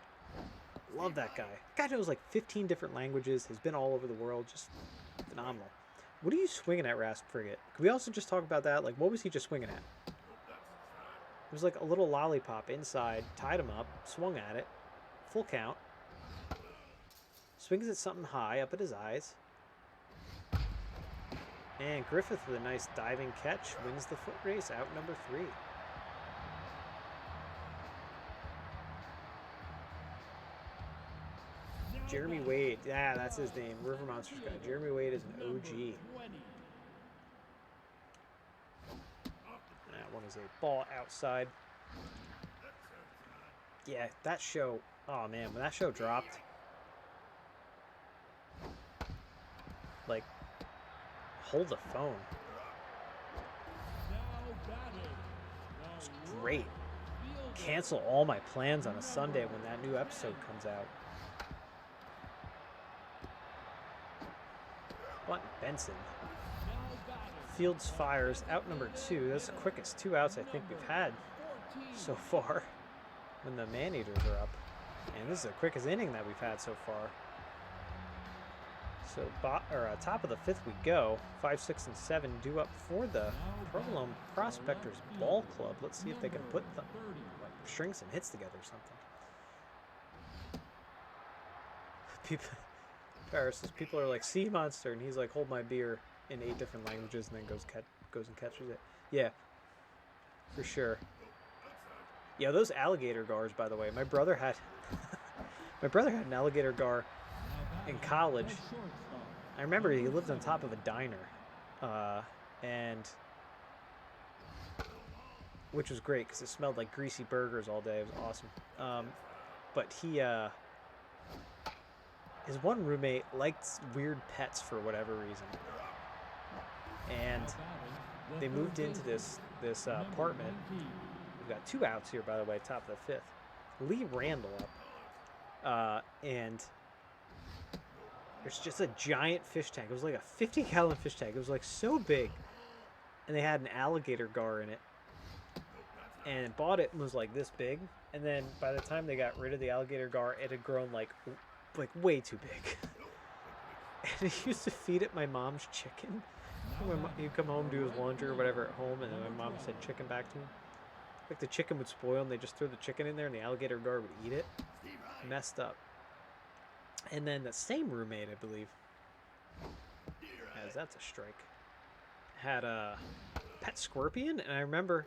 A: Love that guy. Guy knows like 15 different languages, has been all over the world, just phenomenal. What are you swinging at, Rasp Frigate? Can we also just talk about that? Like, what was he just swinging at? It was like a little lollipop inside, tied him up, swung at it, full count. Swings at something high up at his eyes. And Griffith with a nice diving catch wins the foot race, out number 3. Jeremy Wade. Yeah, that's his name. River Monsters guy. Jeremy Wade is an
B: Number
A: OG.
B: 20.
A: That one is a ball outside. Yeah, that show. Oh man, when that show dropped, like, hold the phone.
B: Now batting.
A: It's
B: The
A: great.
B: right fielder.
A: Cancel all my plans on a Sunday when that new episode comes out. Button Benson.
B: Now batting.
A: Fields fires out number 2. That's the quickest 2 outs I think we've had
B: 14.
A: so far when the man-eaters are up. And this is the quickest inning that we've had so far. So top of the 5th we go. 5, 6, and 7 due up for the Provolone Prospectors Ball Club. Let's see if they can put the string some hits together or something. People are like, sea monster, and he's like, hold my beer in 8 different languages, and then goes and catches it. Yeah, for sure. Yeah, those alligator gars, by the way, my brother had an alligator gar in college. I remember he lived on top of a diner, and which was great because it smelled like greasy burgers all day. It was awesome. But his one roommate liked weird pets for whatever reason, and they moved into this apartment. We've got 2 outs here, by the way, top of the 5th. Lee Randall up, and there's just a giant fish tank. It was like a 50-gallon fish tank. It was like so big, and they had an alligator gar in it, and bought it and was like this big. And then by the time they got rid of the alligator gar, it had grown like way too big. And he used to feed it my mom's chicken. He'd come home, do his laundry or whatever at home, and then my mom said chicken back to him. Like the chicken would spoil, and they just throw the chicken in there, and the alligator gar would eat it. Messed up. And then the same roommate, I believe, as that's a strike, had a pet scorpion, and I remember,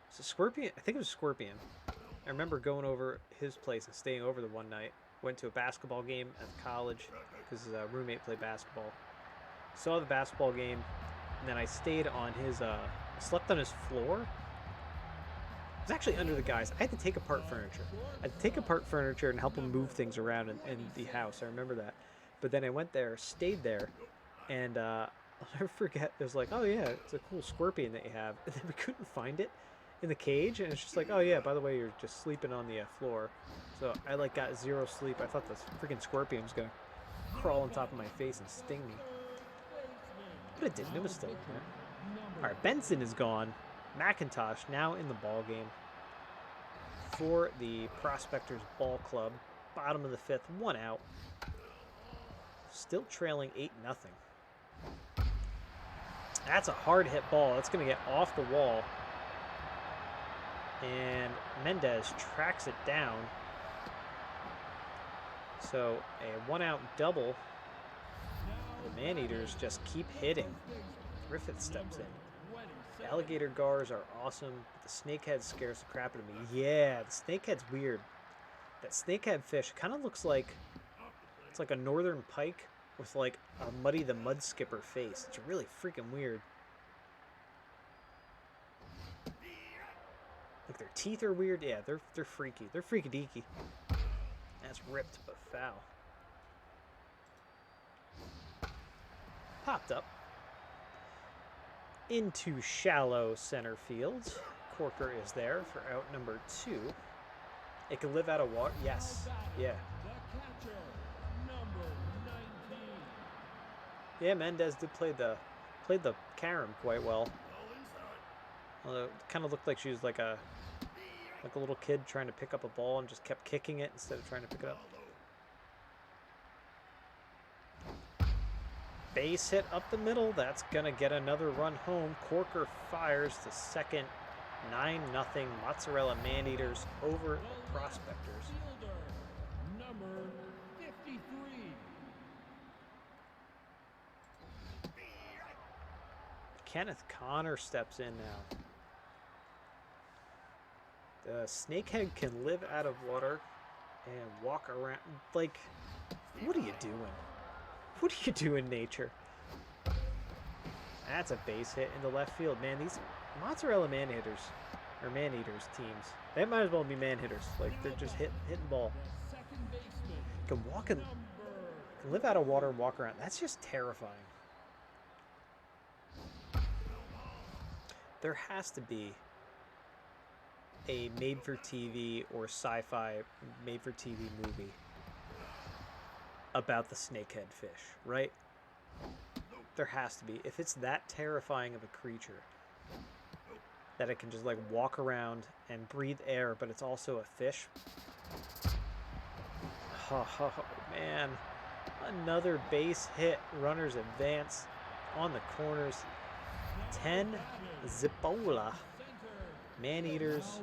A: was it scorpion? I think it was scorpion. I remember going over his place and staying over the one night. Went to a basketball game at college because his roommate played basketball. Saw the basketball game, and then I stayed on his, slept on his floor. It was actually under the guys. I had to take apart furniture. I had to take apart furniture and help him move things around in the house. I remember that. But then I went there, stayed there, and I'll never forget. It was like, oh yeah, it's a cool scorpion that you have. And then we couldn't find it in the cage, and it's just like, oh yeah, by the way, you're just sleeping on the floor. So I like got 0 sleep. I thought this freaking scorpion was gonna crawl on top of my face and sting me, but it didn't. It was still there. All right, Benson is gone. McIntosh now in the ball game for the Prospectors Ball Club. Bottom of the 5th, 1 out. Still trailing 8-0. That's a hard hit ball. That's gonna get off the wall. And Mendez tracks it down. So a 1 out double. The man-eaters just keep hitting. Griffith steps in. The alligator gars are awesome. But the snakehead scares the crap out of me. Yeah, the snakehead's weird. That snakehead fish kind of looks like, it's like a northern pike with like a Muddy the Mud Skipper face. It's really freaking weird. Like their teeth are weird. Yeah, they're freaky. They're freaky deaky. That's ripped but foul. Popped up into shallow center field. Corker is there for out number 2. It can live out of water. Yes. Yeah.
B: The catcher, number 19.
A: Yeah, Mendez did played the carom quite well. Although it kind of looked like she was like a little kid trying to pick up a ball and just kept kicking it instead of trying to pick it up. Base hit up the middle. That's going to get another run home. Corker fires to second. 9-0 Mozzarella Man-Eaters over the Prospectors.
B: Fielder, number 53.
A: Kenneth Connor steps in now. The snakehead can live out of water and walk around. Like, What are you doing? What are you doing, nature? That's a base hit into left field. Man, these mozzarella man-hitters, or man-eaters teams, they might as well be man-hitters. Like, they're just hitting ball.
B: The second baseman,
A: Can walk and
B: number
A: live out of water and walk around. That's just terrifying. There has to be a made-for-TV or sci-fi made-for-TV movie about the snakehead fish, right? There has to be. If it's that terrifying of a creature that it can just like walk around and breathe air, but it's also a fish. Oh, man. Another base hit. Runners advance on the corners. 10 Zipola. Man-eaters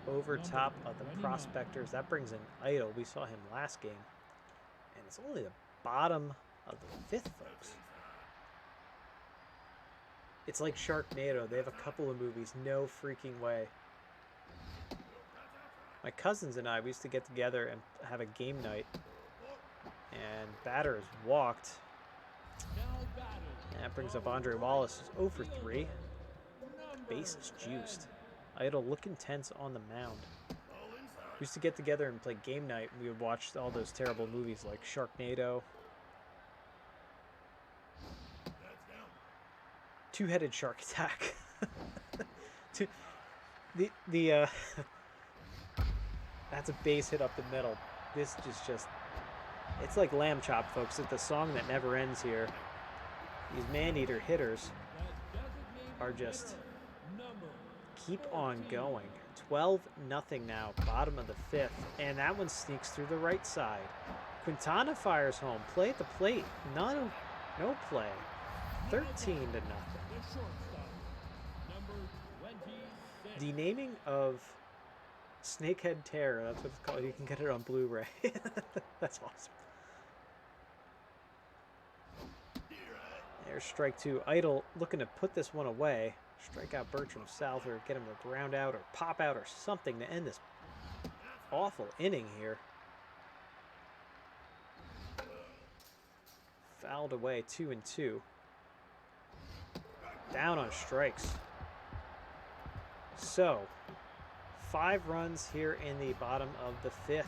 A: over top of the prospectors. That brings in Idol. We saw him last game. And it's only the bottom of the 5th, folks. It's like Sharknado. They have a couple of movies. No freaking way. My cousins and I, we used to get together and have a game night. And batter is walked. And that brings up Andre Wallace, who's 0 for 3. Base is juiced. Idol looking tense on the mound. We used to get together and play game night. And we would watch all those terrible movies like Sharknado. Two-headed shark attack. That's a base hit up the middle. This just it's like lamb chop, folks. It's the song that never ends here. These man-eater hitters are just keep on going. 12-0 now, bottom of the 5th, and that one sneaks through the right side. Quintana fires home. Play at the plate. No play. 13-0. The naming of Snakehead Terror, that's what it's called. You can get it on Blu-ray. That's awesome. There's strike 2. Idol looking to put this one away. Strike out Bertram Souther, get him to ground out or pop out or something to end this awful inning here. Fouled away, 2-2. Down on strikes. So, 5 runs here in the bottom of the 5th.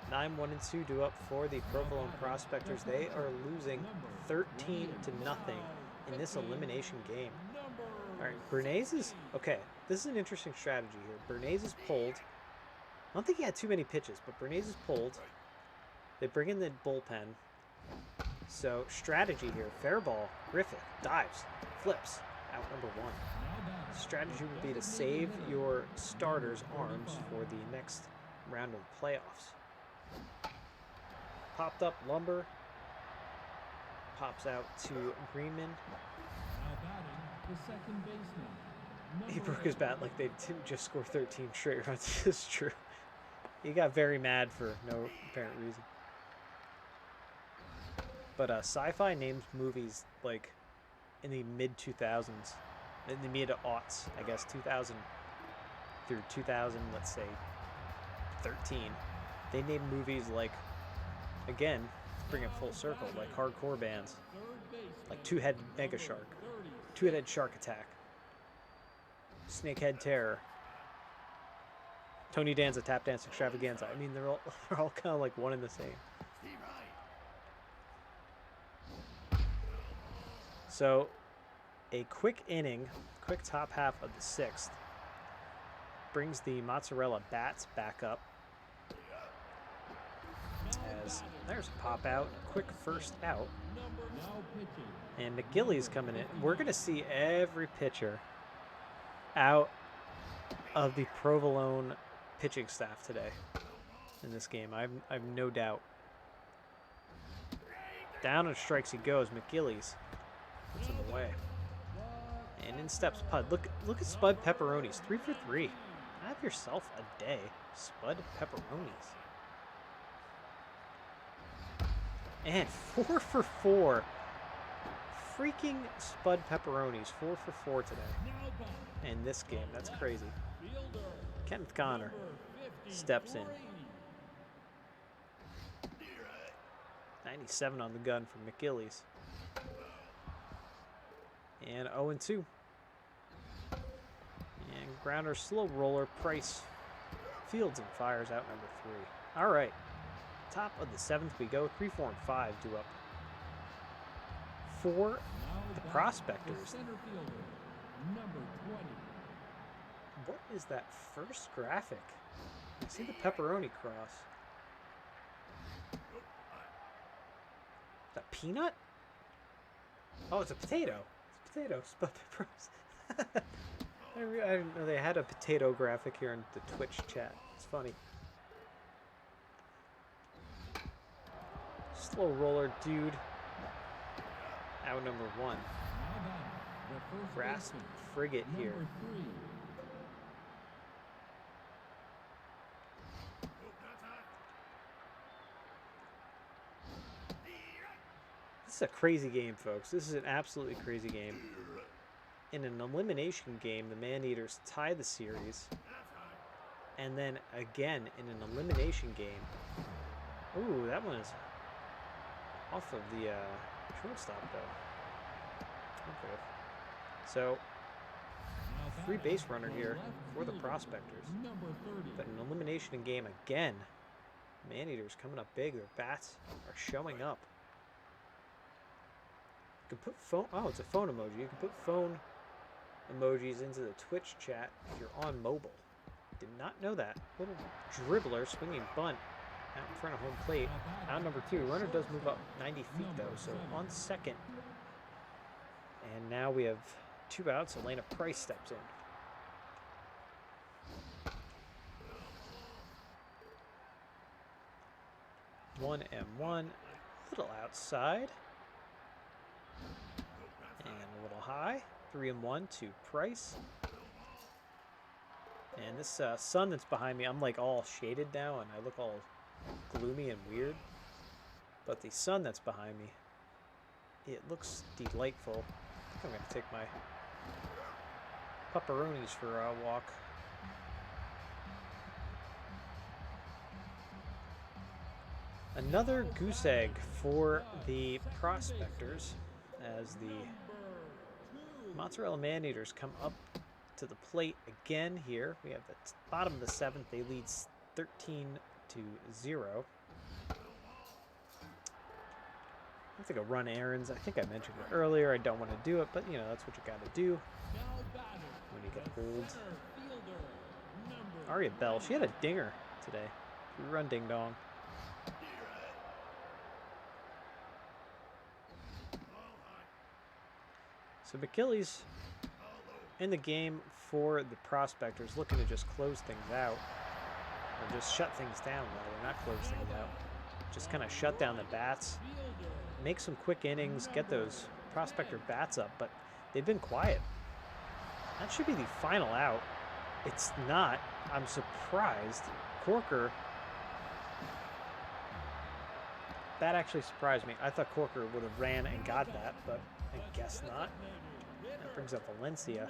A: 9-1-2 due up for the Provolone Prospectors. They are losing 13-0 in this elimination game. All right, Bernays is okay. This is an interesting strategy here. Bernays is pulled. I don't think he had too many pitches, but Bernays is pulled. They bring in the bullpen. So strategy here: fair ball, Griffith dives, flips, out number 1. Strategy would be to save your starters' arms for the next round of the playoffs. Popped up Lumber. Pops out to Greenman.
B: The second baseman.
A: He broke his bat like they didn't just score 13 straight runs. This is true. He got very mad for no apparent reason. But Sci-Fi names movies like in the mid-2000s, in the mid-aughts, I guess, 2000 through 2000, let's say 13. They named movies like, again, bring it full circle, like hardcore bands, like Two-Headed Mega Shark, Two-Headed Shark Attack, Snakehead Terror, Tony Danza Tap Dance Extravaganza. I mean, they're all kind of like one and the same. So, a quick inning, quick top half of the 6th, brings the Mozzarella bats back up. As there's a pop out, quick first out. And McGilly's coming in. We're going to see every pitcher out of the Provolone pitching staff today in this game. I have no doubt. Down on strikes he goes. McGilly's puts him away. And in steps Pud. Look at Spud Pepperonis. 3 for 3. Have yourself a day, Spud Pepperonis. And 4 for 4. Freaking Spud Pepperonis. 4 for 4 today. In this game. That's crazy. Kenneth Connor steps in. 97 on the gun from McGillies. And 0-2. And grounder, slow roller, Price fields and fires out number 3. All right. Top of the 7th we go. 3, 4, and 5 due up for the Prospectors.
B: Center fielder, number 20.
A: What is that first graphic? I see the pepperoni cross. Is that peanut? Oh, it's a potato. It's a potato. Spelled pepperonis. I didn't know they had a potato graphic here in the Twitch chat. It's funny. Slow roller, dude. Out number 1. Grasp frigate here.
B: Number 3.
A: This is a crazy game, folks. This is an absolutely crazy game. In an elimination game, the Man-Eaters tie the series. And then again, in an elimination game... Ooh, that one is off of the shortstop, though. Okay. So, free base runner here for the Prospectors.
B: Number 30.
A: But an elimination game again. Man-Eaters coming up big. Their bats are showing up. You can put phone... Oh, it's a phone emoji. You can put phone emojis into the Twitch chat if you're on mobile. Did not know that. Little dribbler swinging bunt out in front of home plate. Out number 2. Runner does move up 90 feet, though. So on second. And now we have 2 outs. Elena Price steps in. One and 1, little outside, and a little high. 3 and 1 to Price. And this sun that's behind me, I'm like all shaded now, and I look all gloomy and weird. But the sun that's behind me, it looks delightful. I think I'm gonna take my pepperonis for a walk. Another goose egg for the Prospectors as the Mozzarella Man-Eaters come up to the plate again here. We have the bottom of the 7th. They lead 13-0. I think a run errands. I think I mentioned it earlier. I don't want to do it, but you know, that's what you got to do when you get old. Aria Bell, she had a dinger today. Run ding dong. So McKillies in the game for the Prospectors, looking to just close things out. Or just shut things down, rather, not close things out. Just kind of shut down the bats. Make some quick innings, get those Prospector bats up, but they've been quiet. That should be the final out. It's not. I'm surprised. Corker, that actually surprised me. I thought Corker would have ran and got that, but I guess not. That brings up Valencia.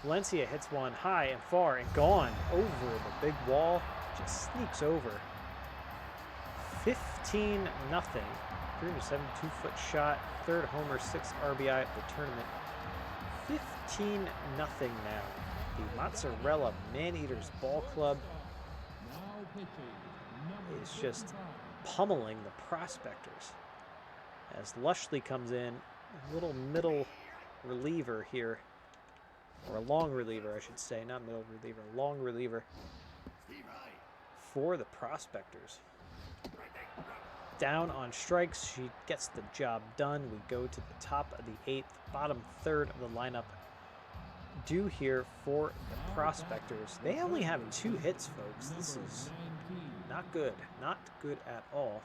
A: Valencia hits one high and far and gone over the big wall. Just sneaks over. 15-0. 372-foot shot. 3rd homer, 6th RBI of the tournament. 15-0 now. The Mozzarella Man-Eaters Ball Club is just pummeling the Prospectors. As Lushley comes in, a little middle reliever here. Or a long reliever, I should say. Not middle reliever, long reliever for the Prospectors. Down on strikes, she gets the job done. We go to the top of the 8th, bottom 3rd of the lineup. Due here for the Prospectors. They only have 2 hits, folks. This is not good. Not good at all.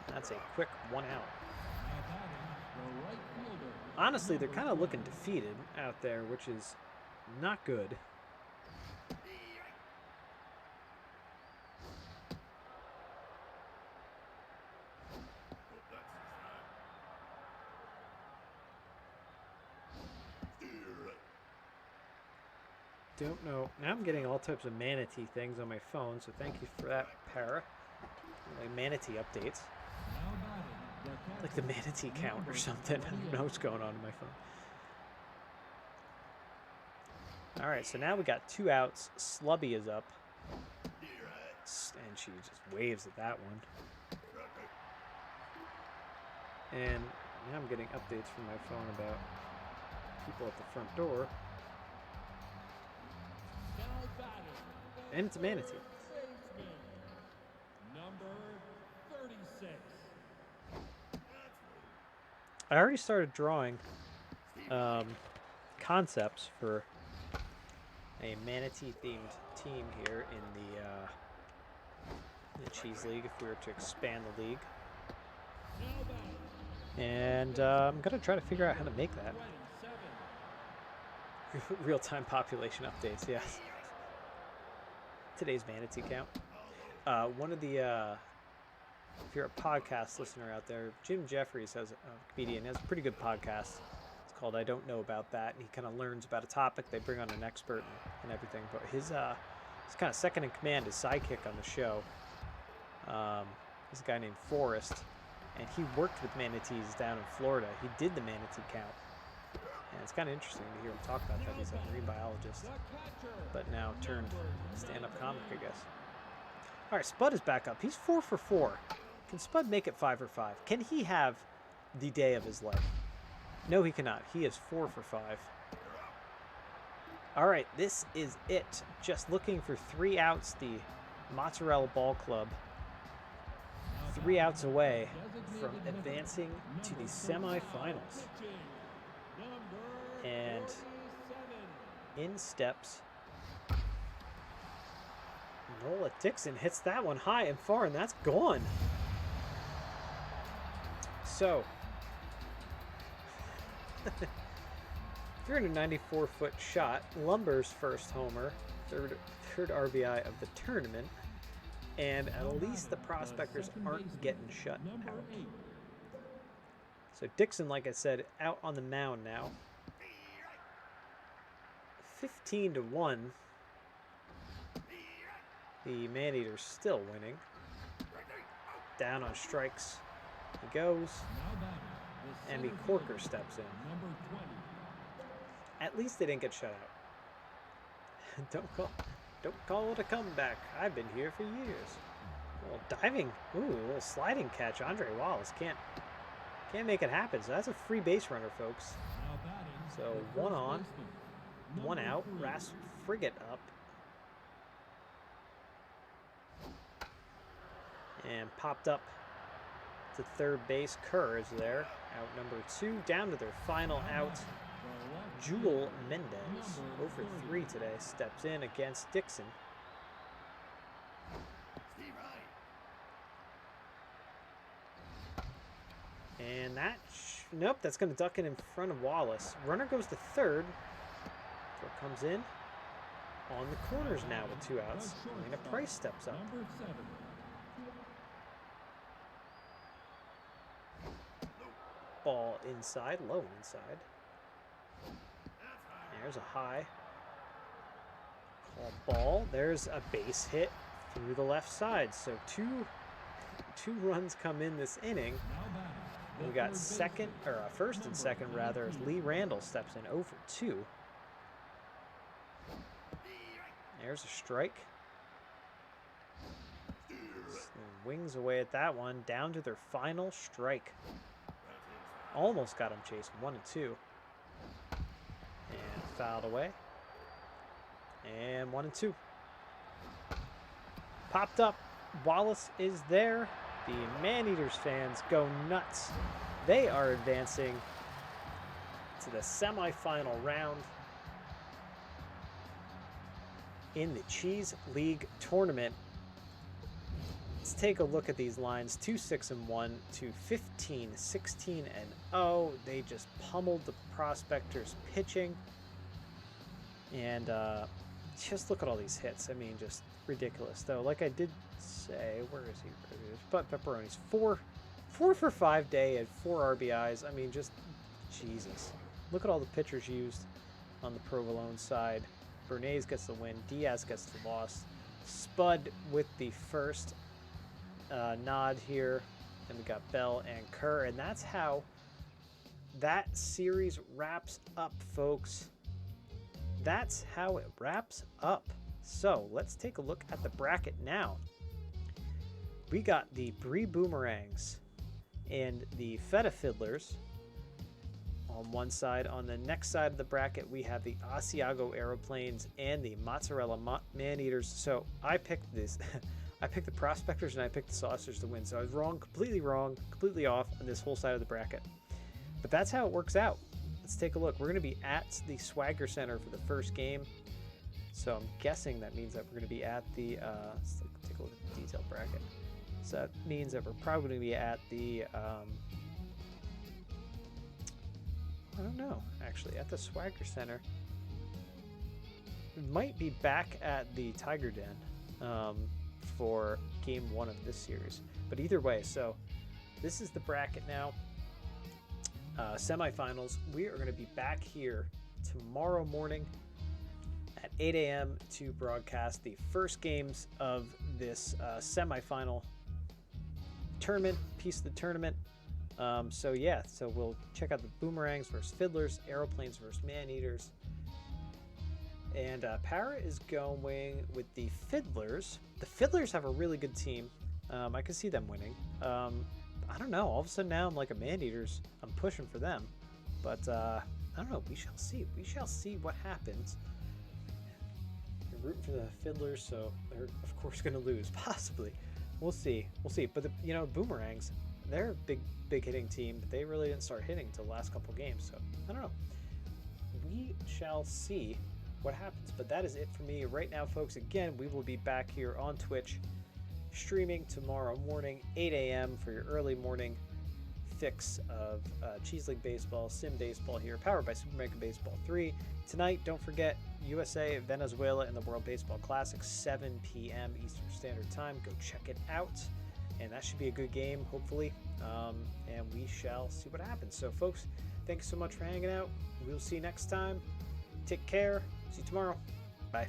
A: That's a quick 1 out. Honestly, they're kind of looking defeated out there, which is not good. don't know. Now I'm getting all types of manatee things on my phone, so thank you for that, Para. Like manatee updates.
B: Now batting, the
A: Like the
B: catcher,
A: manatee count or
B: number
A: something. I don't
B: 28.
A: know what's going on in my phone. Alright, so now we got 2 outs. Slubby is up. And she just waves at that one. And now I'm getting updates from my phone about people at the front door.
B: Now batting, the
A: And it's a manatee.
B: third baseman, number 36.
A: I already started drawing concepts for a manatee-themed team here in the Cheese League, if we were to expand the league.
B: Now batting,
A: And I'm going to try to figure out how to make that.
B: 27.
A: Real-time population updates, yes. Today's manatee count. One of the, if you're a podcast listener out there, Jim Jeffries, has a comedian, has a pretty good podcast. It's called I Don't Know About That, and he kind of learns about a topic. They bring on an expert and everything. But his kind of second in command, his sidekick on the show, is a guy named Forrest, and he worked with manatees down in Florida. He did the manatee count. And it's kind of interesting to hear him talk about that. He's a marine biologist,
B: The catcher,
A: but now turned stand-up comic, I guess. All right, Spud is back up. He's 4 for 4. Can Spud make it 5 for 5? Can he have the day of his life? No, he cannot. He is 4 for 5. All right, this is it. Just looking for 3 outs. The Mozzarella Ball Club 3 outs away from advancing to the semifinals. And in steps Nola Dixon, hits that one high and far, and that's gone. So 394-foot shot, Lumber's first homer, third RBI of the tournament, and at least the prospectors aren't getting shut out. So Dixon, like I said, out on the mound now. 15-1. The Maneater's still winning. Down on strikes he goes. And the Corker steps in. At least they didn't get shut out. Don't call it a comeback. I've been here for years. A little diving, a little sliding catch. Andre Wallace can't make it happen. So that's a free base runner, folks. So 1 on, 1 out. Ras Frigate up. And popped up to third base. Kerr is there. Out number 2. Down to their final out. Jewel Mendez, 0 for 3 today, steps in against Dixon. And that, nope, that's going to duck in front of Wallace. Runner goes to third. Throw comes in. On the corners now with 2 outs. Lena Price steps up. Ball inside, low inside. There's a high. Call ball. There's a base hit through the left side. So two runs come in this inning. We got first and second rather, as Lee Randall steps in 0 for 2. There's a strike. Wings away at that one. Down to their final strike. Almost got him chasing 1 and 2. And fouled away. And 1 and 2. Popped up. Wallace is there. The Maneaters fans go nuts. They are advancing to the semifinal round in the Cheese League tournament. Let's take a look at these lines. 2-6-1 to 15-16-0. They just pummeled the prospectors pitching. And just look at all these hits. I mean, just ridiculous. Though, like I did say, where is he? But Pepperoni's 4 for 5 day and 4 RBIs. I mean, just Jesus. Look at all the pitchers used on the Provolone side. Bernays gets the win. Diaz gets the loss. Spud with the first nod here. Then we got Bell and Kerr. And that's how that series wraps up, folks. That's how it wraps up. So let's take a look at the bracket now. We got the Bree Boomerangs and the Feta Fiddlers on one side. On the next side of the bracket, we have the Asiago Aeroplanes and the Mozzarella Man-Eaters. So I picked this. I picked the Prospectors and I picked the Saucers to win. So I was wrong, completely off on this whole side of the bracket. But that's how it works out. Let's take a look. We're going to be at the Swagger Center for the first game. So I'm guessing that means that we're going to be at the, let's take a look at the detailed bracket. So that means that we're probably going to be at the, I don't know, actually, at the Swagger Center. We might be back at the Tiger Den for game 1 of this series. But either way, so this is the bracket now. Semifinals. We are going to be back here tomorrow morning at 8 a.m. to broadcast the first games of this semifinal tournament, piece of the tournament. So yeah, so we'll check out the Boomerangs versus Fiddlers, Aeroplanes versus Man-Eaters. And Para is going with the Fiddlers. The Fiddlers have a really good team. I can see them winning. I don't know. All of a sudden now I'm like a Man-Eaters. I'm pushing for them. But I don't know. We shall see. We shall see what happens. You're rooting for the Fiddlers, so they're of course going to lose, possibly. We'll see. We'll see. But the, Boomerangs, they're a big hitting team, but they really didn't start hitting until the last couple games. So I don't know. We shall see what happens. But that is it for me right now, folks. Again, we will be back here on Twitch streaming tomorrow morning, 8 a.m. for your early morning fix of Cheese League Baseball, Sim Baseball here, powered by Super Mega Baseball 3. Tonight, don't forget USA, Venezuela in the World Baseball Classic, 7 p.m. Eastern Standard Time. Go check it out. And that should be a good game, hopefully. And we shall see what happens. So, folks, thanks so much for hanging out. We'll see you next time. Take care. See you tomorrow. Bye.